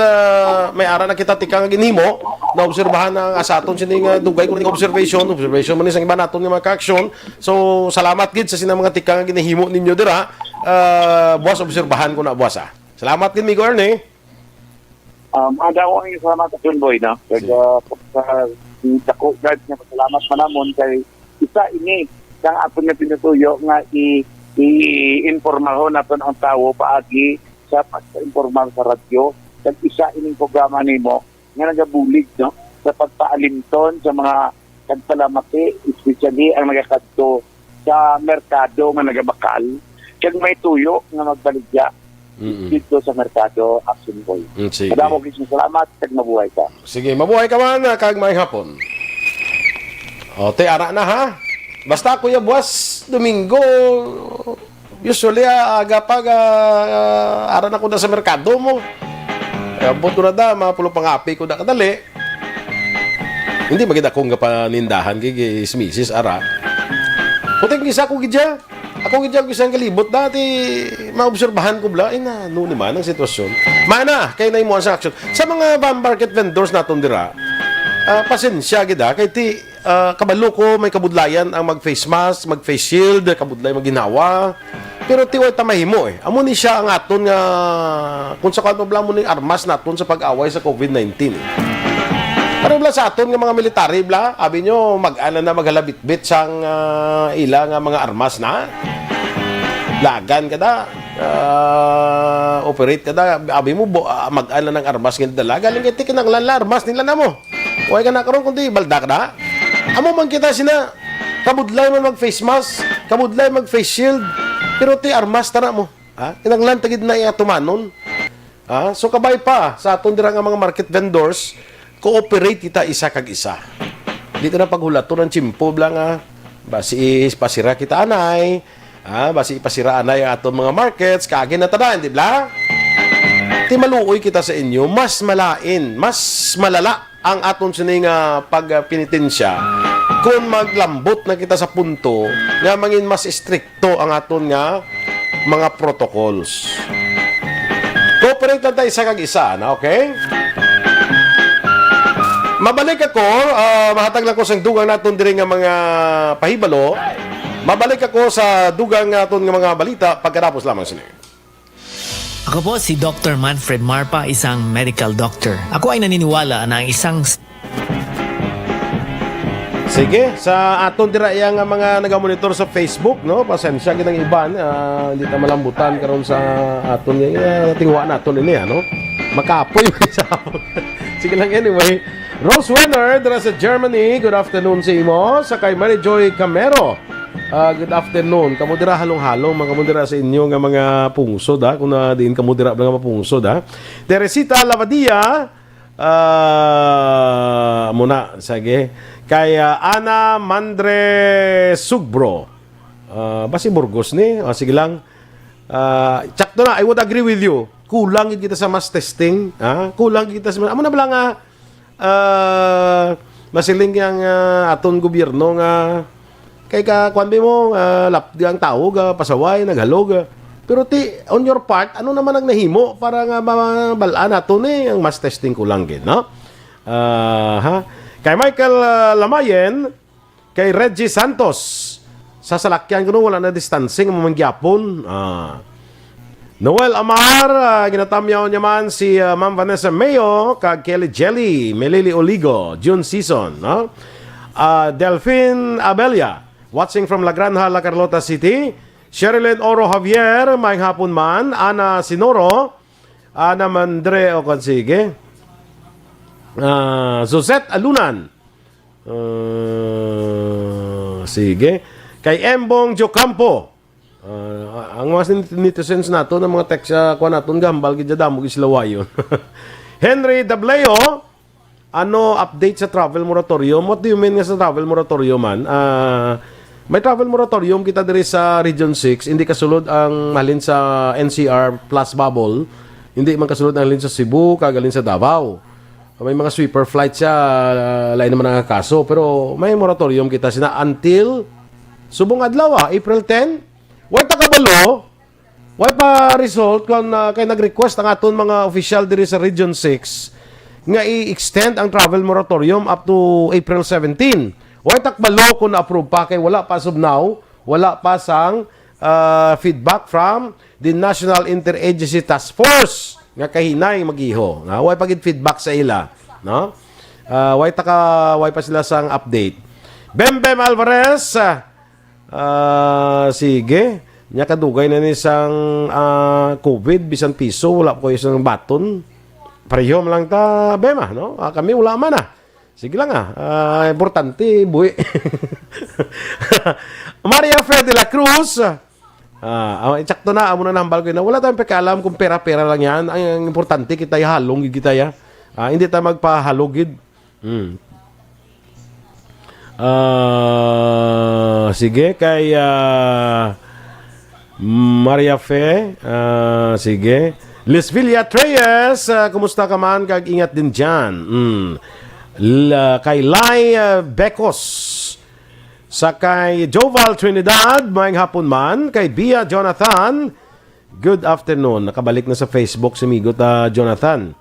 may ara na kita tikang ginhimo na obserbahan ang asaton sining dugay ko ning observation man isang iba naton nga mga ka-aksyon. So, salamat gid sa sinang mga tikang ginhimo ninyo dira. Boss, obserbahan ko na, boss ha. Salamat gid, Migo Erne. Ada ko ang salamat sa boy, no? Kaya sa guard nga salamat manamon kay isa ini kang aton nga tinutuyo nga i-informal naton ang tao paagi sa pag-informal sa radyo. Kag isa ining programa nimo nga nagabulig, no? Sa pagpaalimton sa mga kagpalamati, especially ang nagakadto sa merkado nga nagabakal. Kag may tuyo nga magbaligya dito sa merkado, Aksyon boy. Sige. Madamo kising salamat, kag mabuhay ka. Sige, mabuhay ka man, kag may hapon. Te, ara na ha. Basta kuya buwas, Domingo, usually aga pag ara na ko na sa merkado mo. Buto na da, mapulo pangapi ko na kadali. Hindi maganda kong panindahan kay Mrs. Ara. Puting isa ko gidya. Ako gidya ko isang kalibot dati maobserbahan ko bla. Na, ano naman ang sitwasyon. Mana, kay na mo sa action. Sa mga market vendors naton dira, pasensya gida kay ti kabalo ko may kabudlayan ang mag-face mask, mag-face shield, kabudlay maginawa. Pero ti way tamahimo amo ni siya ang aton nga kung sa kanto bla mo ning armas naton sa pag-away sa COVID-19. Pero bla sa aton nga mga military bla, abi nyo mag-ana na maghalabit-bit sang ila nga mga armas na. Lagan kada operate kada abi mo mag-ana ng armas nga dala galing kay kinanglan la armas nila na mo. Way ka na karon kundi baldak na. Amo man kita sina kabudlay man mag-face mask, kabudlay mag-face shield, pero ti armas tara mo. Kinanglan tagid na iya tumanon. So kabay pa sa aton dira nga mga market vendors, cooperate kita isa kag isa. Dito na paghulaton ng chimpo bla nga basi pasira kita anay, basi pasira anay ang aton mga markets, kagi na tada, di bla? Ti maluoy kita sa inyo, mas malain, mas malala ang aton sining pagpinitensya kung maglambot na kita sa punto nga mangin mas stricto ang aton nga mga protocols. Cooperate lang tayo isa kag isa na, okay? Mabalik ako, mahatag lang ko sa dugang naton diri nga mga pahibalo. Mabalik ako sa dugang naton nga mga balita pagkatapos lamang sini. Ako po si Dr. Manfred Marpa, isang medical doctor. Ako ay naniniwala na ang isang... Sige, sa aton dira yang mga nagamonitor sa Facebook, no? Pasensya kitang iban, hindi ta malambutan karon sa aton nga tingwa naton ini, no? Makapoy sa. Sige lang anyway. Rose Wenner, dara sa Germany. Good afternoon sa imo. Sa kay Mary Joy Camero. Good afternoon. Kamo dira halong-halong mga kamo dira sa inyo nga mga pungsod ha. Kung na din kamo dira mga pungsod ha. Teresita Lavadia. Muna sige. Kay Ana Mandre Sugbro. Basi Burgos ni. Sige lang. Tsakto na, I would agree with you. Kulang kita sa mass testing. Kulang kita sa... Amo na ba nga masiling yang aton gobyerno nga kay ka kwan mo lapdi ang tao ga pasaway naghalog. Pero on your part, ano naman ang nahimo para nga mabalaan aton ang mass testing kulang gid, no? Kay Michael Lamayen, kay Reggie Santos. Sa salakyan ko wala na distancing mamangyapon. Noel Amar, ginatamyaw niya man si Ma'am Vanessa Mayo, kag Kelly Jelly, Melili Oligo, June Season, no? Delphine Abelia, watching from La Granja, La Carlota City. Sherilyn Oro Javier, may hapon man. Ana Sinoro, Ana Mandre, o sige. Zuzette Alunan, sige. Kay Embong Jocampo, ang mga netizens nato ng mga text kuha naton gambal gid damo gislawayon. Henry Dableo, ano update sa travel moratorium? What do you mean nga sa travel moratorium man? May travel moratorium kita diri sa Region 6, hindi kasulod ang malin sa NCR plus bubble, hindi man kasulod ang malin sa Cebu, kagalin sa Davao. May mga sweeper flight siya, lain naman ang kaso, pero may moratorium kita sina until subong adlaw, April 10. Way takabalo, way pa result kung kay nag-request ang aton mga official diri sa Region 6 nga i-extend ang travel moratorium up to April 17. Way takbalo kung na-approve pa kay wala pa as of now, wala pa sang feedback from the National Interagency Task Force nga kahinay magiho. Way pa gid feedback sa ila, no? Way pa sila sang update. Bembem Alvarez, sige. Nya kadugay na ni sang COVID bisan piso wala ko isang baton. Pareho lang ta bema, no? Kami wala man Sige lang importante buhi. Maria Fe de la Cruz. Eksakto na amo na nambal ko na wala tayong pakialam kung pera-pera lang yan. Ang importante kita halong kita ya. Hindi tayo magpahalogid. Sige, kay Maria Fe, sige. Lisvilla Treyes, kumusta ka man? Kag ingat din dyan. Kay Lai Becos, sa kay Joval Trinidad, maayong hapon man. Kay Bia Jonathan, good afternoon. Nakabalik na sa Facebook si Migo Jonathan.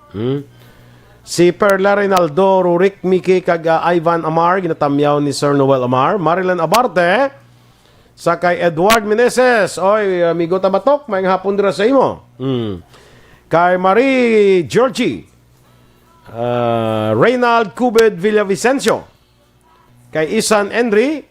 Si Perla Reynaldo, Rurik Miki, kag Ivan Amar, ginatamyaw ni Sir Noel Amar. Marilyn Abarte, sa kay Edward Meneses, oy, amigo tabatok, may hapon dira sa imo. Kay Marie Georgie, Reynald Cubed Villavicencio, kay Isan Henry,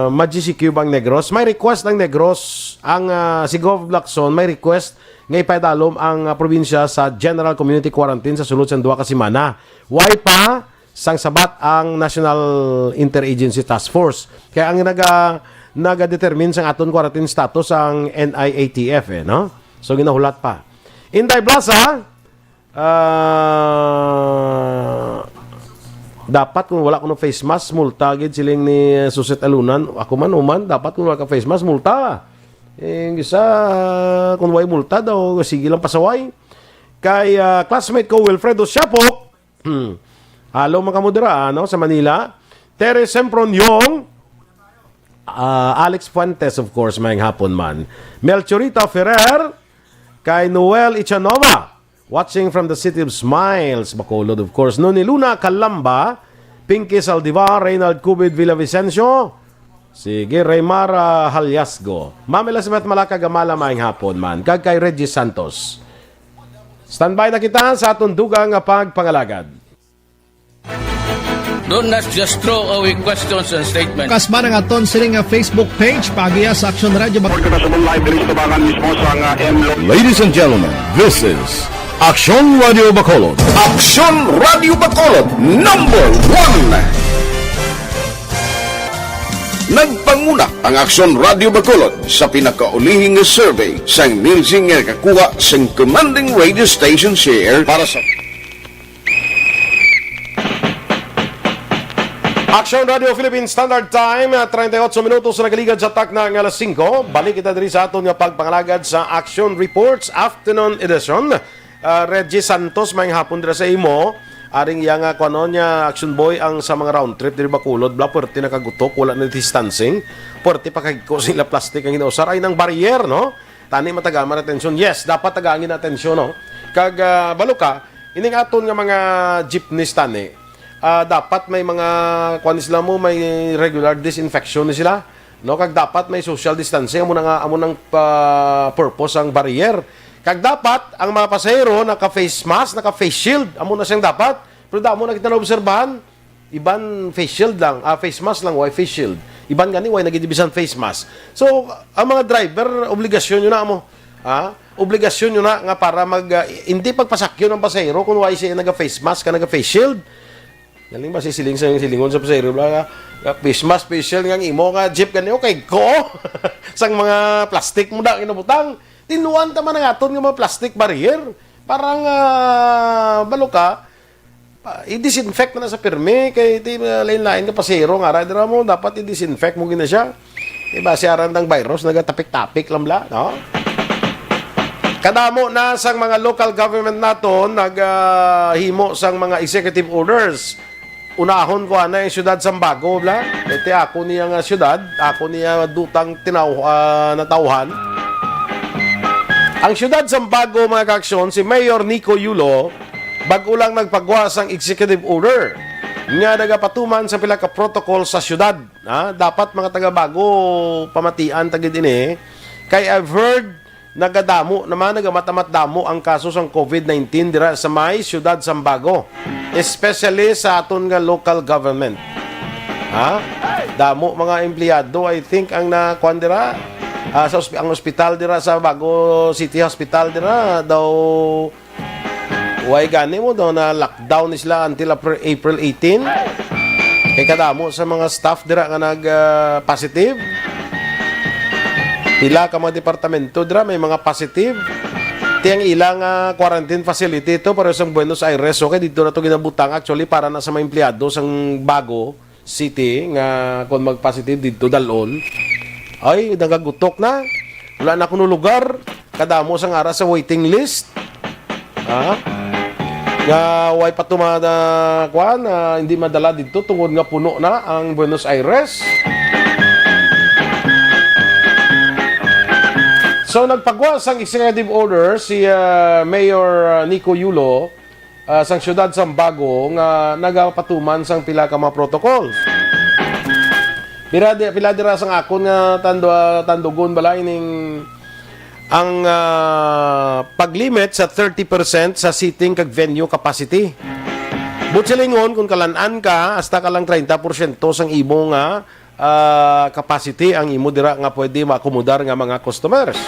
Maggi Cubang Negros, may request ng Negros, ang si Gov Lacson, may request ngay paidalom ang probinsya sa General Community Quarantine sa sulod sa 2 ka semana. Why pa sang sabat ang National Interagency Task Force. Kaya ang naga-determine sang aton quarantine status ang NIATF no? So ginahulat pa. Inday Plaza, dapat kung wala ko ng face mask, multa gid siling ni Suset Alunan. Ako man uman, dapat kung wala ka face mask, multa. Isa, kung way multa daw, sige lang pasaway. Kay classmate ko, Wilfredo Siapok, halo mga kamudra, sa Manila. Terry Sempron Yong, Alex Fuentes, of course, mayang hapon man. Melchorita Ferrer, kay Noel Ichanova, watching from the City of Smiles, Bacolod, of course. Noni Luna Calamba, Pinky Saldivar, Reynald Cubid Villavicencio, sige, Raymar Halyasgo. Mamela sa Malaka Gamala maing hapon man. Kag kay Reggie Santos. Standby na kita sa atong dugang pagpangalagad. Do not just throw away questions and statements. Kasma ng aton siling Facebook page pagiya sa Aksyon Radio. Ladies and gentlemen, this is Aksyon Radio Bacolod. Aksyon Radio Bacolod number 1. Nagpanguna ang Aksyon Radio Bacolod sa pinakaulihing survey sa emerging nga kakuha sa commanding radio station share para sa Aksyon Radio Philippine Standard Time, 38 minutos na nagaligad sa tak ng alas 5. Balik kita diri sa aton nga pagpangalagad sa Aksyon Reports Afternoon Edition. Reggie Santos, may hapon dira sa imo. Aring yang niya Action Boy ang sa mga round trip diri Bacolod, bla perti nakagutok, wala na distancing. Perti pakagko sila plastic ang inausar ay nang barrier, no? Tani matagaman atensyon. Yes, dapat tagangin atensyon, no? Kag balo ka, ining aton nga mga jeepneys tani. Dapat may mga kuan sila mo, may regular disinfection ni sila, no? Kag dapat may social distancing amo nang purpose ang barrier. Kag dapat ang mga pasahero naka face mask, naka face shield, amo na siyang dapat. Pero damo na kita na obserbahan, iban face shield lang, face mask lang, why face shield. Iban gani why nagidibisan face mask. So ang mga driver obligasyon nyo na mo. Obligasyon nyo na nga para hindi pagpasakyo ng pasahero kung why siya naga face mask ka naga face shield. Galing ba si siling sa silingon sa pasahero bla face mask, face shield nga imo nga jeep gani okay ko. Sang mga plastic mo da inabutang. Tinuan ta man ang aton nga mga plastic barrier. Parang balo ka i-disinfect na sa pirmi kay lain-lain ka pasahero nga ra dira mo dapat i-disinfect mo gina siya. Diba si aran ng virus nagatapik-tapik lang bla, no? Kadamo na sang mga local government naton naghimo sang mga executive orders. Unahon ko na yung syudad Sambago bla. Ito ako niya nga syudad, ako niya dutang natauhan. Ang syudad Sambago mga kaaksyon, si Mayor Nico Yulo, bago lang nagpagwas ang executive order nga nagapatuman sa pila ka protocol sa syudad. Dapat mga taga-bago pamatian tagid ini. Kay I've heard nagadamo naman nagamatamat damo ang kaso sang COVID-19 dira sa may syudad Sambago, especially sa aton nga local government. Damo mga empleyado I think ang nakuan dira ang ospital dira sa Bago City Hospital dira daw way gani mo daw na lockdown sila until April 18. Kay kadamo sa mga staff dira nga nag positive. Pila ka mga departamento dira may mga positive. Tiyang ilang quarantine facility ito para sa Buenos Aires. Okay, dito na ito ginabutang actually para na sa mga empleyado sang Bago City nga kung mag-positive dito dalol. Ay, nagagutok na. Wala na kuno lugar. Kadamo sang ara sa waiting list. Nga way patumada kwan hindi madala dito tungod nga puno na ang Buenos Aires. So nagpagwas ang executive order si Mayor Nico Yulo sang syudad Sambago nga nagapatuman sang pila ka mga protocols. Pila dira sang akon nga tandugon bala ining ang paglimit sa 30% sa seating kag venue capacity. Butsilingon kung kalan-an ka hasta ka lang 30% sang imo nga capacity ang imo dira nga pwede maakomodar nga mga customers.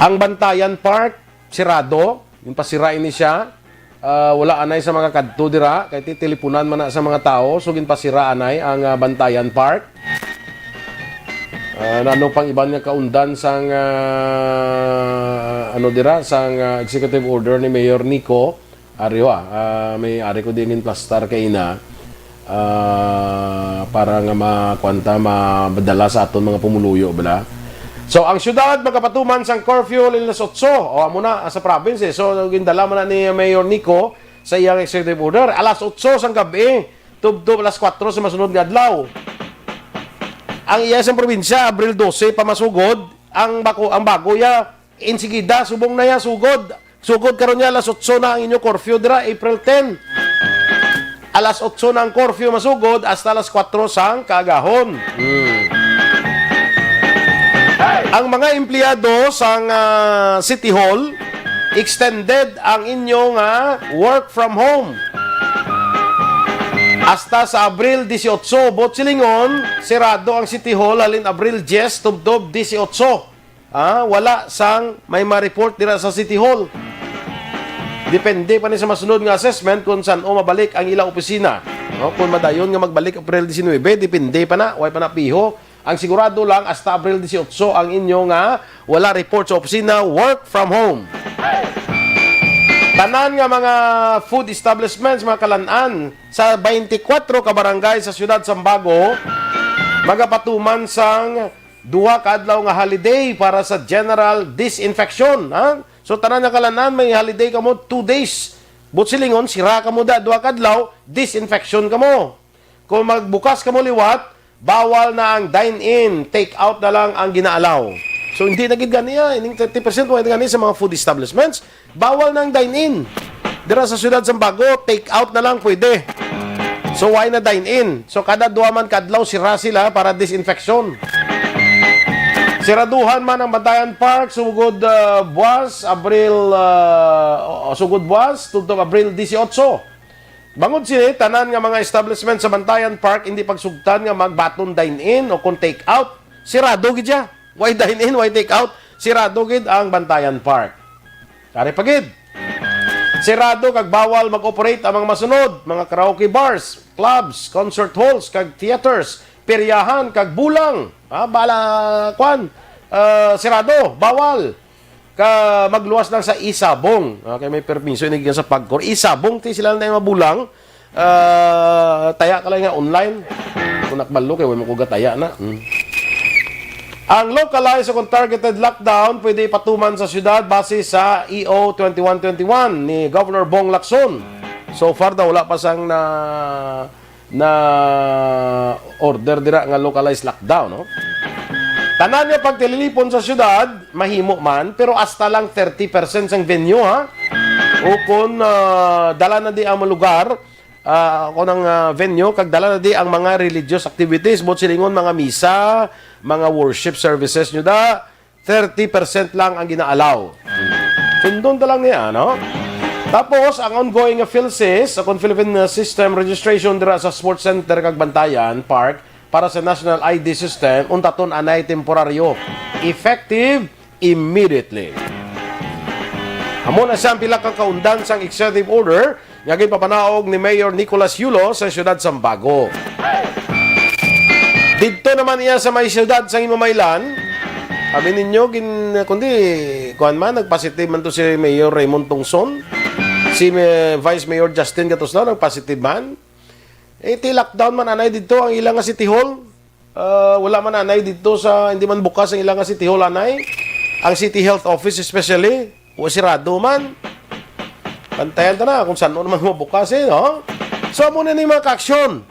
Ang Bantayan Park sirado, yung pasirain ni siya. Wala anay sa mga kadto dira kay titeleponan man na sa mga tao so ginpasira anay ang Bantayan Park. Nano pang iban nga kaundan sang dira sang executive order ni Mayor Nico Ario may ari ko din plastar kay ina para nga madala sa aton mga pumuluyo bala. So ang syudad magkapatuman sang curfew alas 8 o amo na sa province so gindala man na ni Mayor Nico sa iyang executive order alas 8 sang gabi tubtob alas 4 sa masunod nga adlaw. Ang iya sa probinsya Abril 12 pamasugod ang bago ya insigida subong na ya sugod karon niya alas 8 na ang inyo curfew dira April 10. Alas 8 na ang curfew masugod hasta alas 4 sang kaagahon. Ang mga empleyado sang City Hall extended ang inyong work from home hasta sa Abril 18. Bot silingon, sirado ang City Hall halin Abril 10 tubtob 18. wala sang may ma-report dira sa City Hall. Depende pa ni sa masunod nga assessment kung saan o mabalik ang ilang opisina. No? Kung madayon nga magbalik April 19, depende pa na, way pa na piho. Ang sigurado lang, hasta April 18 ang inyo nga wala report sa opisina, work from home. Tanan nga mga food establishments, mga kalan-an, sa 24 ka barangay sa siyudad Sambago, magapatuman sang duha ka adlaw nga holiday para sa general disinfection. Ha? So tanan nga kalan-an, may holiday ka mo 2 days. Butsilingon, sira ka mo da, duha ka adlaw, disinfection ka mo. Kung magbukas ka mo liwat, bawal na ang dine-in, take-out na lang ang ginaalaw. So hindi na gid ganiya, ining 30% mo gani sa mga food establishments, bawal na ang dine-in. Dira sa siyudad Sambago, take-out na lang pwede. So why na dine-in? So kada duha man kadlaw sira sila para disinfection. Siraduhan man ang Bantayan Park sugod buwas Abril sugod buwas tudtong Abril 18. Bangod sini tanan nga mga establishment sa Bantayan Park hindi pagsugtan nga magbaton dine-in o kung take-out, sirado gid siya. Why dine-in, why take-out? Sirado gid ang Bantayan Park. Kare pagid. Sirado kag bawal mag-operate ang mga masunod, mga karaoke bars, clubs, concert halls, kag theaters, peryahan, kag bulang. Sirado, bawal. Ka magluwas lang sa isabong. Okay, may permiso ini sa pagkor. Isabong ti sila na mabulang. Taya ka lang nga online. Kung nakbalo kay way mo kuga taya na. Ang localized o targeted lockdown pwede ipatuman sa syudad base sa EO 2121 ni Governor Bong Lacson. So far daw wala pa sang na order dira nga localized lockdown, no? Tanan nga pagtililipon sa syudad, mahimo man, pero hasta lang 30% sang venue, ha? O kung dala na di ang lugar, kung ang venue, kag dala na di ang mga religious activities, silingon mga misa, mga worship services nyo da, 30% lang ang ginaalaw. Sundon ta lang niya, no? Tapos, ang ongoing PhilSys, akong Philippine System Registration dira sa Sports Center kag Bantayan Park para sa National ID System, untaton anay temporaryo. Effective immediately. Amo na siyang pila kang kaundan sang executive order nga ginpapanaog ni Mayor Nicolas Yulo sa siyudad Sambago. Dito naman iya sa may siyudad sa Imamaylan, sabi ninyo, kundi, kuhan man, nagpositive man to si Mayor Raymond Tungson, si Vice Mayor Justin Gatosno, nagpositive man. Lockdown man anay dito ang ilang nga City Hall. Wala man anay dito sa, hindi man bukas ang ilang nga City Hall anay. Ang City Health Office especially, sirado man. Pantayan ta na kung saan naman mabukas no? So, muna ni mga ka-aksyon.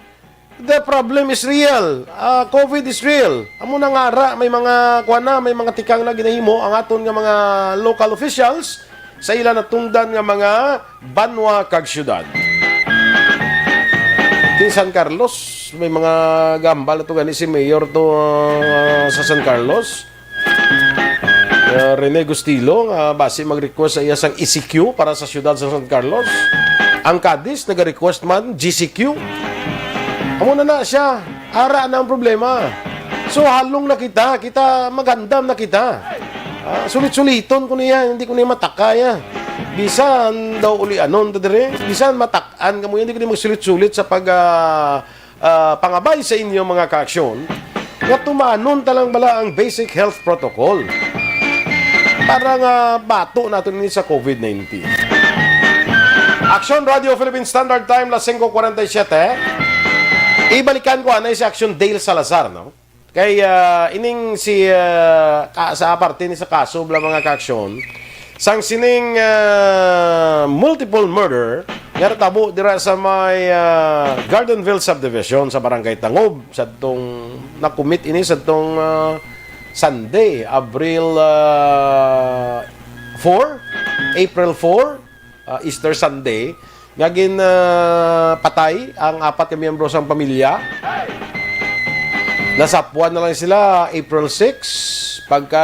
The problem is real. COVID is real. Amo na nga ra, may mga may mga tikang na ginahimo ang aton nga mga local officials sa ilan na tungdan nga mga banwa kag syudad. Di San Carlos, may mga gambal ito gani si Mayor to sa San Carlos. Rene Gustilo, base mag-request sa iya sang ECQ para sa syudad sa San Carlos. Ang Cadiz, nag-request man GCQ. Amo na siya. Ara na ang problema. So, halong na kita. Magandam na kita. Sulit-suliton ko niya. Hindi ko niya matakaya. Bisan daw uli anon. Bisan matakan ka mo. Hindi ko niya magsulit-sulit sa pangabay sa inyo mga ka-aksyon. Nga tumanon talang bala ang basic health protocol. Para nga bato natin ini sa COVID-19. Aksyon Radio Philippine Standard Time, las 5:47. Ibalikan ko anay si Aksyon Dale Salazar, no? Kay ining si sa parte ni sa kaso bla mga ka-aksyon, sang sining multiple murder nga tabo dira sa may Gardenville subdivision sa Barangay Tangob sa tong nakumit ini sa tong Sunday, April 4, Easter Sunday. Ngagin patay ang 4 ka miyembro sang pamilya. Nasapuan na lang sila April 6. Pagka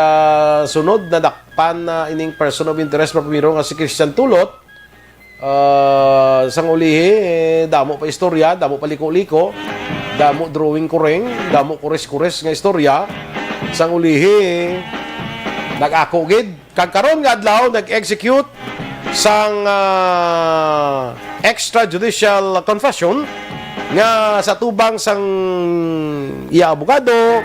sunod, nadakpan na ining person of interest na pamiro nga si Christian Tulot. Sang ulihi, damo pa istorya, damo pa liko-liko, damo drawing kureng, damo kures-kures nga istorya. Sang ulihi, nag-ako gid kag karon nga adlaw nag-execute sang extrajudicial confession nga sa tubang sang iya abogado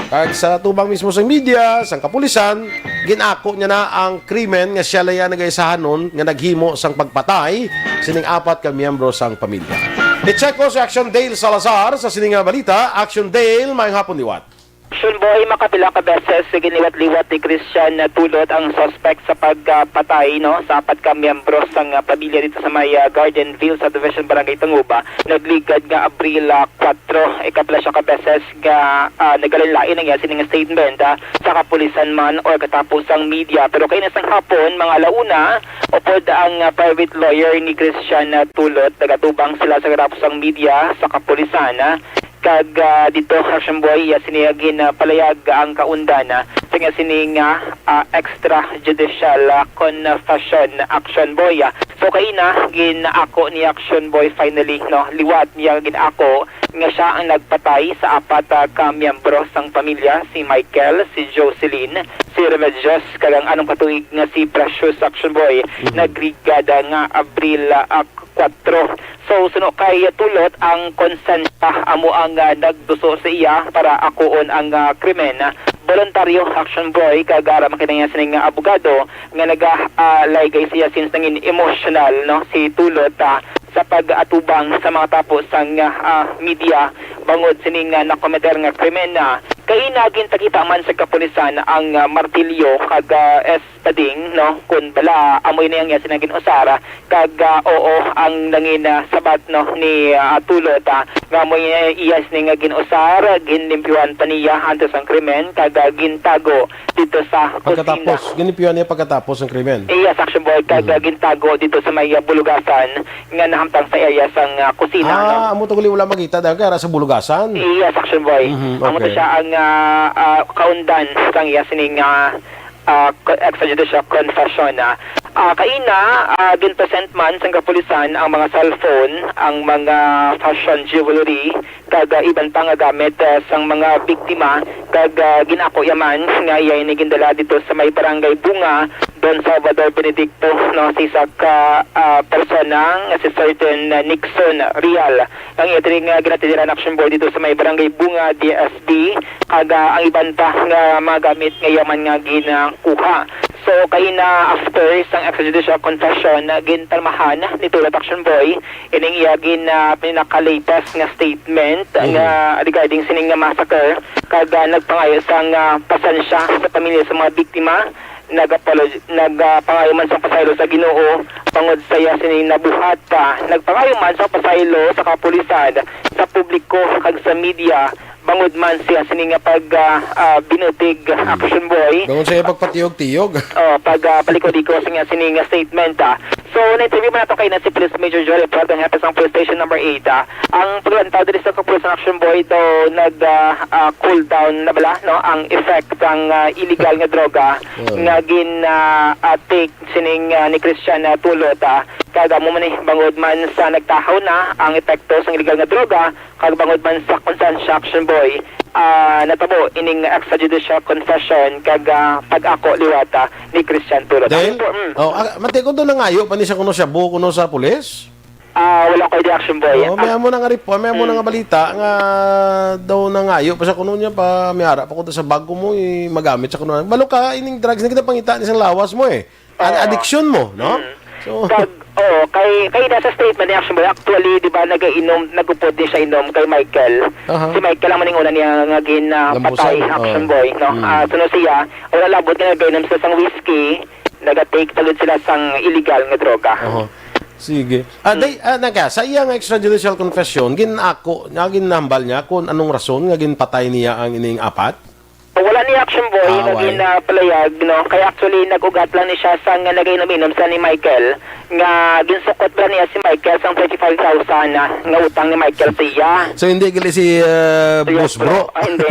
kag sa tubang mismo sang media sang kapulisan ginako niya na ang krimen nga siya laya nagaisahanon nga naghimo sang pagpatay sining apat ka miyembro sang pamilya. I-check ko si Aksyon Dale Salazar sa sining nga balita. Aksyon Dale, may hapon liwat. Aksyon boy, makapila ka beses giniwat-liwat ni Christian Tulot ang suspect sa pagpatay sa apat ka miyembro sang pamilya dito sa may Gardenville sa Division Barangay Tanguba. Nagligad nga Abril 4, ikapila siya ka beses nga nagalanlain ang yasin nga statement sa kapulisan man o katapos ang media. Pero kay nasang hapon, mga alauna, upod ang private lawyer ni Christian Tulot, nagatubang sila sa katapos ang media sa kapulisan kag dito Aksyon boy siniyagin palayag ang kaundan sa nga sining extrajudicial confession Aksyon boy. So kaina ginako ni Aksyon boy finally liwat niya ginako nga siya ang nagpatay sa apat ka miyembro sang pamilya, si Michael, si Jocelyn, si Remedios kag ang anong katuig nga si Precious Aksyon boy nagrigada nga Abril 4. So suno kay Tulot ang konsensya amo ang nagduso sa iya para akuon ang krimen. Voluntaryo Aksyon boy kagara makinaya sining abogado nga nagaligay siya since nangin emotional si Tulot sa pag-atubang sa mga tapos sang media bangod sining nakometer nga krimen kay naging takita man sa kapulisan ang martilyo kag espading kun bala amoy na yang sinagin usara kag oo ang nangin sabat ni Tulot nga amoy iya sining ginusar ginlimpiwan pa niya antes ang krimen kag gintago dito sa pagkatapos ginlimpiwan niya pagkatapos ang krimen. Yes, Aksyon boy kag gintago dito sa may bulugasan nga nahamtang sa area sang kusina amo to wala makita dahil kaya sa bulugasan. Yes, Aksyon boy. Amo to siya ang kaundan kang iya sining extrajudicial confession. Kaina ginpresent man sa kapulisan ang mga cellphone, ang mga fashion jewelry kag iban pang gamit sang mga biktima kag ginako yaman nga iya gindala dito sa may barangay Bunga Don Salvador Benedicto si sak persona nga si certain Nixon Real ang iyatring ginatidiran Aksyon boy dito sa may barangay Bunga DSB kag ang iban pa nga mga gamit nga yaman nga ginakuha. So kaina after sang extrajudicial confession gintalmahan ni Tulot Aksyon boy ining iya pinaka-latest nga statement nga regarding sining nga massacre kag nagpangayo sang pasensya sa pamilya sa mga biktima nagpangayo man sa pasaylo sa Ginoo pangod saya sining nabuhat nagpangayo man sa pasaylo sa kapulisan sa publiko kag sa media bangod man siya sining pag binutig Aksyon boy bangod siya pagpatiyog-tiyog pag paliko-liko siya sining statement So, na-interview mo na ito kay na si Police Major Jory Prado ng Hepe sang Police Station number 8. Ang paglantaw dito sa Police Action Boy daw nag-cool down na bala ang effect ng illegal nga droga nga take sining ni Christian Tulot. Kada mo man bangod man sa nagtahaw na ang epekto sa illegal nga droga kag bangod man sa Conscience Action Boy natabo ining extrajudicial confession kag pag-ako liwata ni Christian Tulot. Mati ko doon nangayo pa ni siya kuno siya buo kuno sa pulis? Wala ko di Action Boy. May mo na nga report, may mo na nga balita nga daw nangayo pa sa kuno niya pa miara pa ko sa bago mo magamit sa kuno. Balo ka ining drugs na kita pangita ni sang lawas mo addiction mo, no? So kay nasa statement ni Action Boy, actually, di ba, nagupod din siya inom kay Michael. Si Michael ang maninguna niya nga ginapatay Action Boy, no? Sunod siya, wala labot nga nag-inom sila sang whiskey, nag-take talod sila sang illegal nga droga. Sige. Sa iyang extrajudicial confession, ginahambal niya kung anong rason nga ginpatay niya ang ining apat? Wala ni Action Boy na palayag, no? Kaya actually nag-ugat lang ni siya sa nga nag-inom sa ni Michael nga ginsukot ba niya si Michael sang 35,000 nga utang ni Michael sa iya. So hindi gali si Boss Bro? Hindi.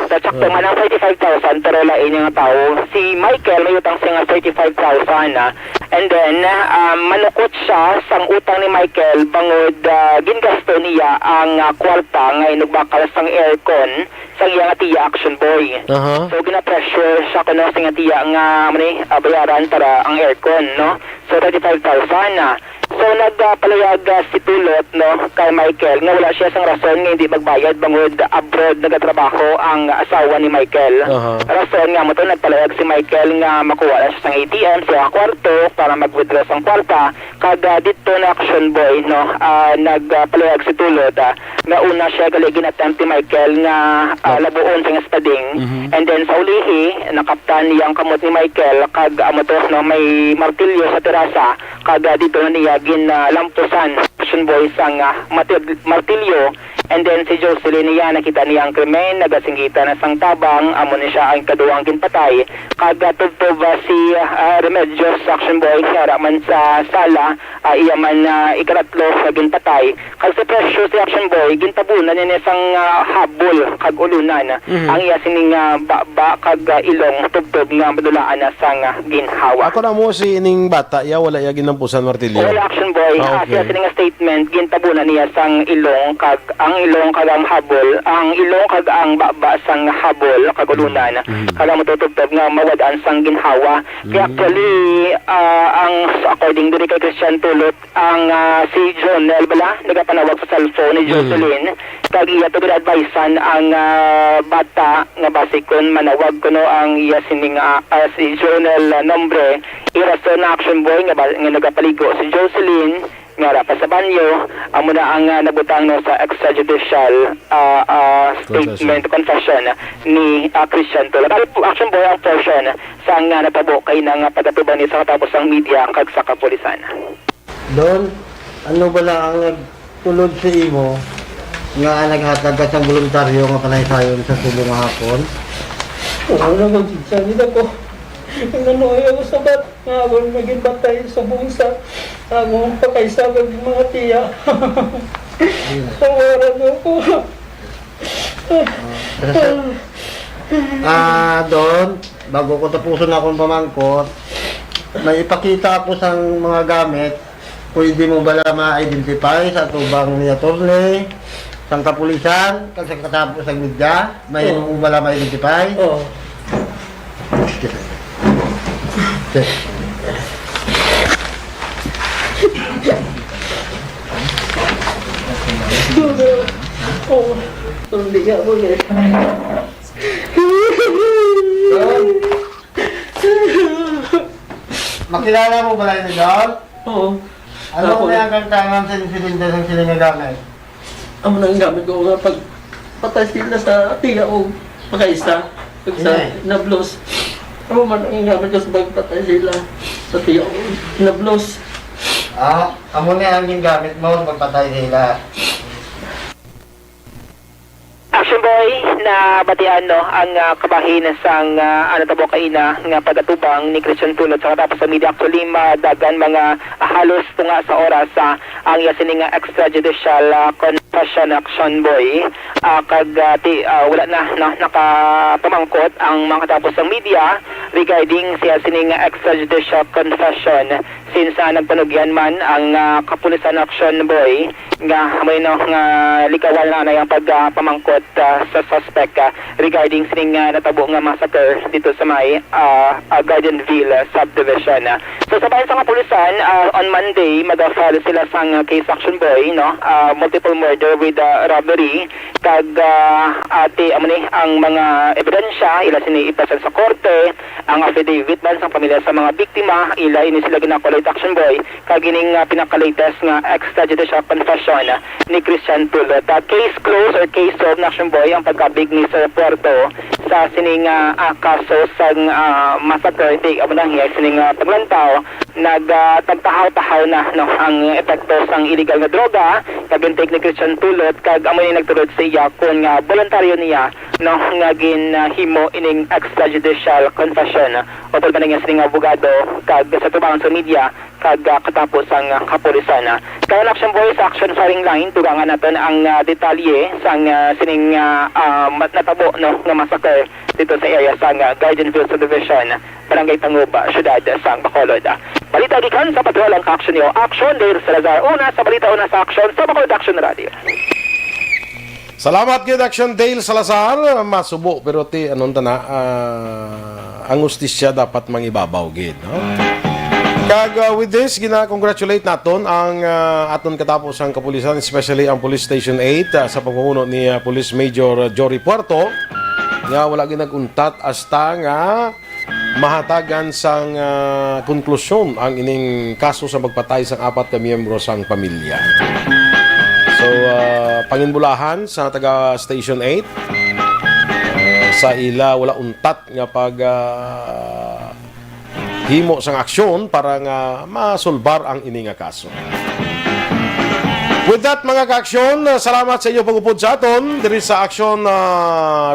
Sa So manang 35,000 pero lain nga tao. Si Michael may utang siya nga 35,000 and then manukot siya sang utang ni Michael bangod gingasto niya ang kwarta nga inugbakal sang aircon sang iya nga tiya Aksyon Boy. So gina-pressure siya kuno sa nga tiya nga bayaran para ang aircon, no? So 35,000 So nagpalayag si Tulot, no, kay Michael nga wala siya sang rason nga hindi magbayad bangod abroad nagatrabaho ang asawa ni Michael. Rason nga mo to nagpalayag si Michael nga makuha na siya sang ATM sa kwarto para mag-withdraw sang kwarta kag dito na Aksyon Boy, no, nagpalayag si Tulot nga una siya galigin attempt ni Michael nga labuon sa espading and then sa ulihi nakaptan niyang kamot ni Michael kag amo to, no, may martilyo sa terasa kag dito na niya ginlampusan Aksyon Boy sang martilyo and then si Jocelyn niya nakita niya ang krimen nagasingita na sang tabang amo ni siya ang kaduwang ginpatay kag tubtob si Remedios Aksyon Boy nga man sa sala iya man ikaratlo sa ginpatay kag sa presyo si Aksyon Boy gintabunan niya sang habol kag ulunan ang iya sining baba kag ilong tubtob nga madulaan na sang ginhawa. Ako na mo si ining bata ya wala ya ginampusan martilyo. Wala Aksyon Boy. Okay. Siya sining statement gintabunan niya sang ilong kag ang ilong kag ang habol, ang ilong kag ang baba sang habol kag ulunan. Kag matutubtob nga mawadaan sang ginhawa. Kaya actually ang according diri kay Christian Tulot ang si Jonel bala nagapanawag sa cellphone ni Jocelyn kag iya to advisean ang bata nga basikon manawag kuno ang iya sining si Jonel nombre irason na Aksyon Boy nga nagapaligo si Jocelyn nga pa sa banyo amo na ang nabutang no sa extrajudicial statement confession ni Christian Tulot. Aksyon Boy ang portion sa nga napabo kay nang pagatubang ni sa katapos ang media kag sa kapulisan. Doon, ano ba lang ang nagtulod sa imo nga naghatag ka sa voluntaryo nga panaysayon sa tulong hapon? Oo naman, sinsanid ako. Ang nanuhay ako sa bat, nga ako naging batay sa bungsa. Ako pakaisagag ng mga tiya. Tawaran ako. Doon, bago ko tapusin akong pamangkot, may ipakita ako sa mga gamit. Pwede mo bala ma-identify sa tubang ni attorney, sa kapulisan, kag sa katapos sa media, may mo bala ma-identify? Oo. Okay. Oo. Hindi nga mo eh. Makilala mo ba yun doon? Oo. Ano na ang kantangan sa silinda ng silinga gamit? Amo nang gamit ko nga pag patay sila sa tiya o pagkaisa. Pag sa nablos. Amo man ang gamit ko sa pagpatay sila sa tiya o nablos. Amo na ang gamit mo pagpatay sila. Aksyon Boy na batian no ang kabahin sang tabo kaina nga pagatubang ni Christian Tulot sa katapos sa media actually madagan mga halos tunga sa oras ang yasining extrajudicial confession Aksyon Boy kag wala na nakapamangkot ang mga katapos sa media regarding sa yasining extrajudicial confession since nagpanugyan man ang kapulisan Aksyon Boy nga may no nga likawan na yung pagpamangkot sa suspect regarding sining natabo nga massacre dito sa may Gardenville subdivision. So sa bayan sa kapulisan on Monday mag-file sila sang case Aksyon Boy no multiple murder with robbery kag ang mga ebidensya ila sini ipasan sa korte ang affidavit man sa pamilya sa mga biktima ila ini sila ginakolate Aksyon Boy kag ining pinaka-latest nga extrajudicial confession ni Christian Tulot. Case closed or case solved na Aksyon Boy ang pagkabig ni Sir Puerto sa sining kaso sang massacre di amo nang hiya sining paglantaw nagtagtahaw-tahaw na no ang epekto sang illegal nga droga kag intake ni Christian Tulot kag amo ni nagtulod sa iya kun nga voluntaryo niya no nga ginhimo ining extrajudicial confession o pag niya sining abogado kag sa tubang sa media katapos ang kapulisan. Kaya Aksyon Boy sa Action Firing Line, tugangan natin ang detalye sa sining natabo no, ng massacre dito sa area sa Gardenville Subdivision, Barangay Tanguba, Syudad sa Bacolod. Balita gikan sa patrol ang Aksyon niyo. Aksyon, Dale Salazar, una sa balita, una sa Aksyon sa Bacolod Action Radio. Salamat gid Action Dale Salazar. Masubo pero ti anon ta na ang ustisya dapat mangibabaw gid, no? Kag with this gina-congratulate naton ang aton katapos ang kapulisan, especially ang Police Station 8 sa pamumuno ni Police Major Jory Puerto nga wala gid naguntat hasta nga mahatagan sang konklusyon ang ining kaso sa pagpatay sang 4 ka miyembro sang pamilya. So, panginbulahan sa taga Station 8 sa ila wala untat nga pag himo sang aksyon para nga masolbar ang ini nga kaso. With that mga ka-aksyon, salamat sa inyo pag-upod sa aton diri sa Action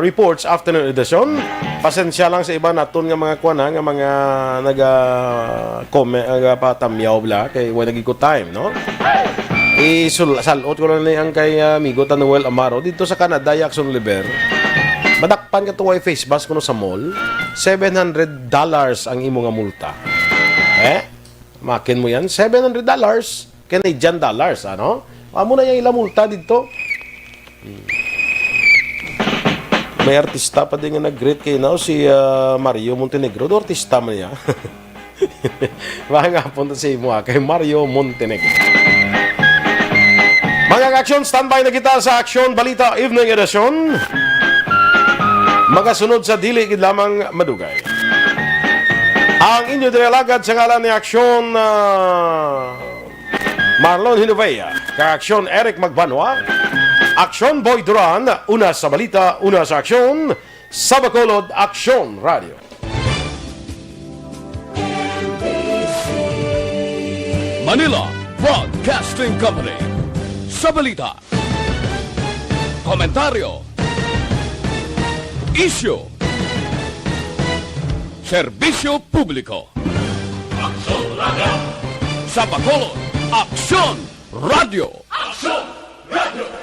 Reports Afternoon Edition. Pasensya lang sa iba naton nga mga kuana nga mga naga-comment patamyaw bla kay wala naging time, no? Salot ko lang ang kay amigo Tanuel Amaro dito sa Canada, Jackson Liber. Madakpan ka tuway face mask kuno sa mall, $700 ang imo nga multa. Makin mo yan, $700 Canadian dollars, ano? Amo na yung ilang multa dito. May artista pa din nga nag-greet kay now si Mario Montenegro. Do artista man niya. Baka nga punta sa imo kay Mario Montenegro. Mga ka-aksyon, standby na kita sa Aksyon Balita Evening Edition. Magasunod sa dili gid lamang madugay. Ang inyo dinalagad sa ngalan ni Aksyon Marlon Hinovea, ka-Aksyon Eric Magbanwa, Aksyon Boy Duran, una sa balita, una sa aksyon, sa Bacolod Aksyon Radio. Manila Broadcasting Company. Sa balita, komentaryo, issue, serbisyo publiko. Aksyon Radio. Sa Bacolod, Aksyon Radio. Aksyon Radio.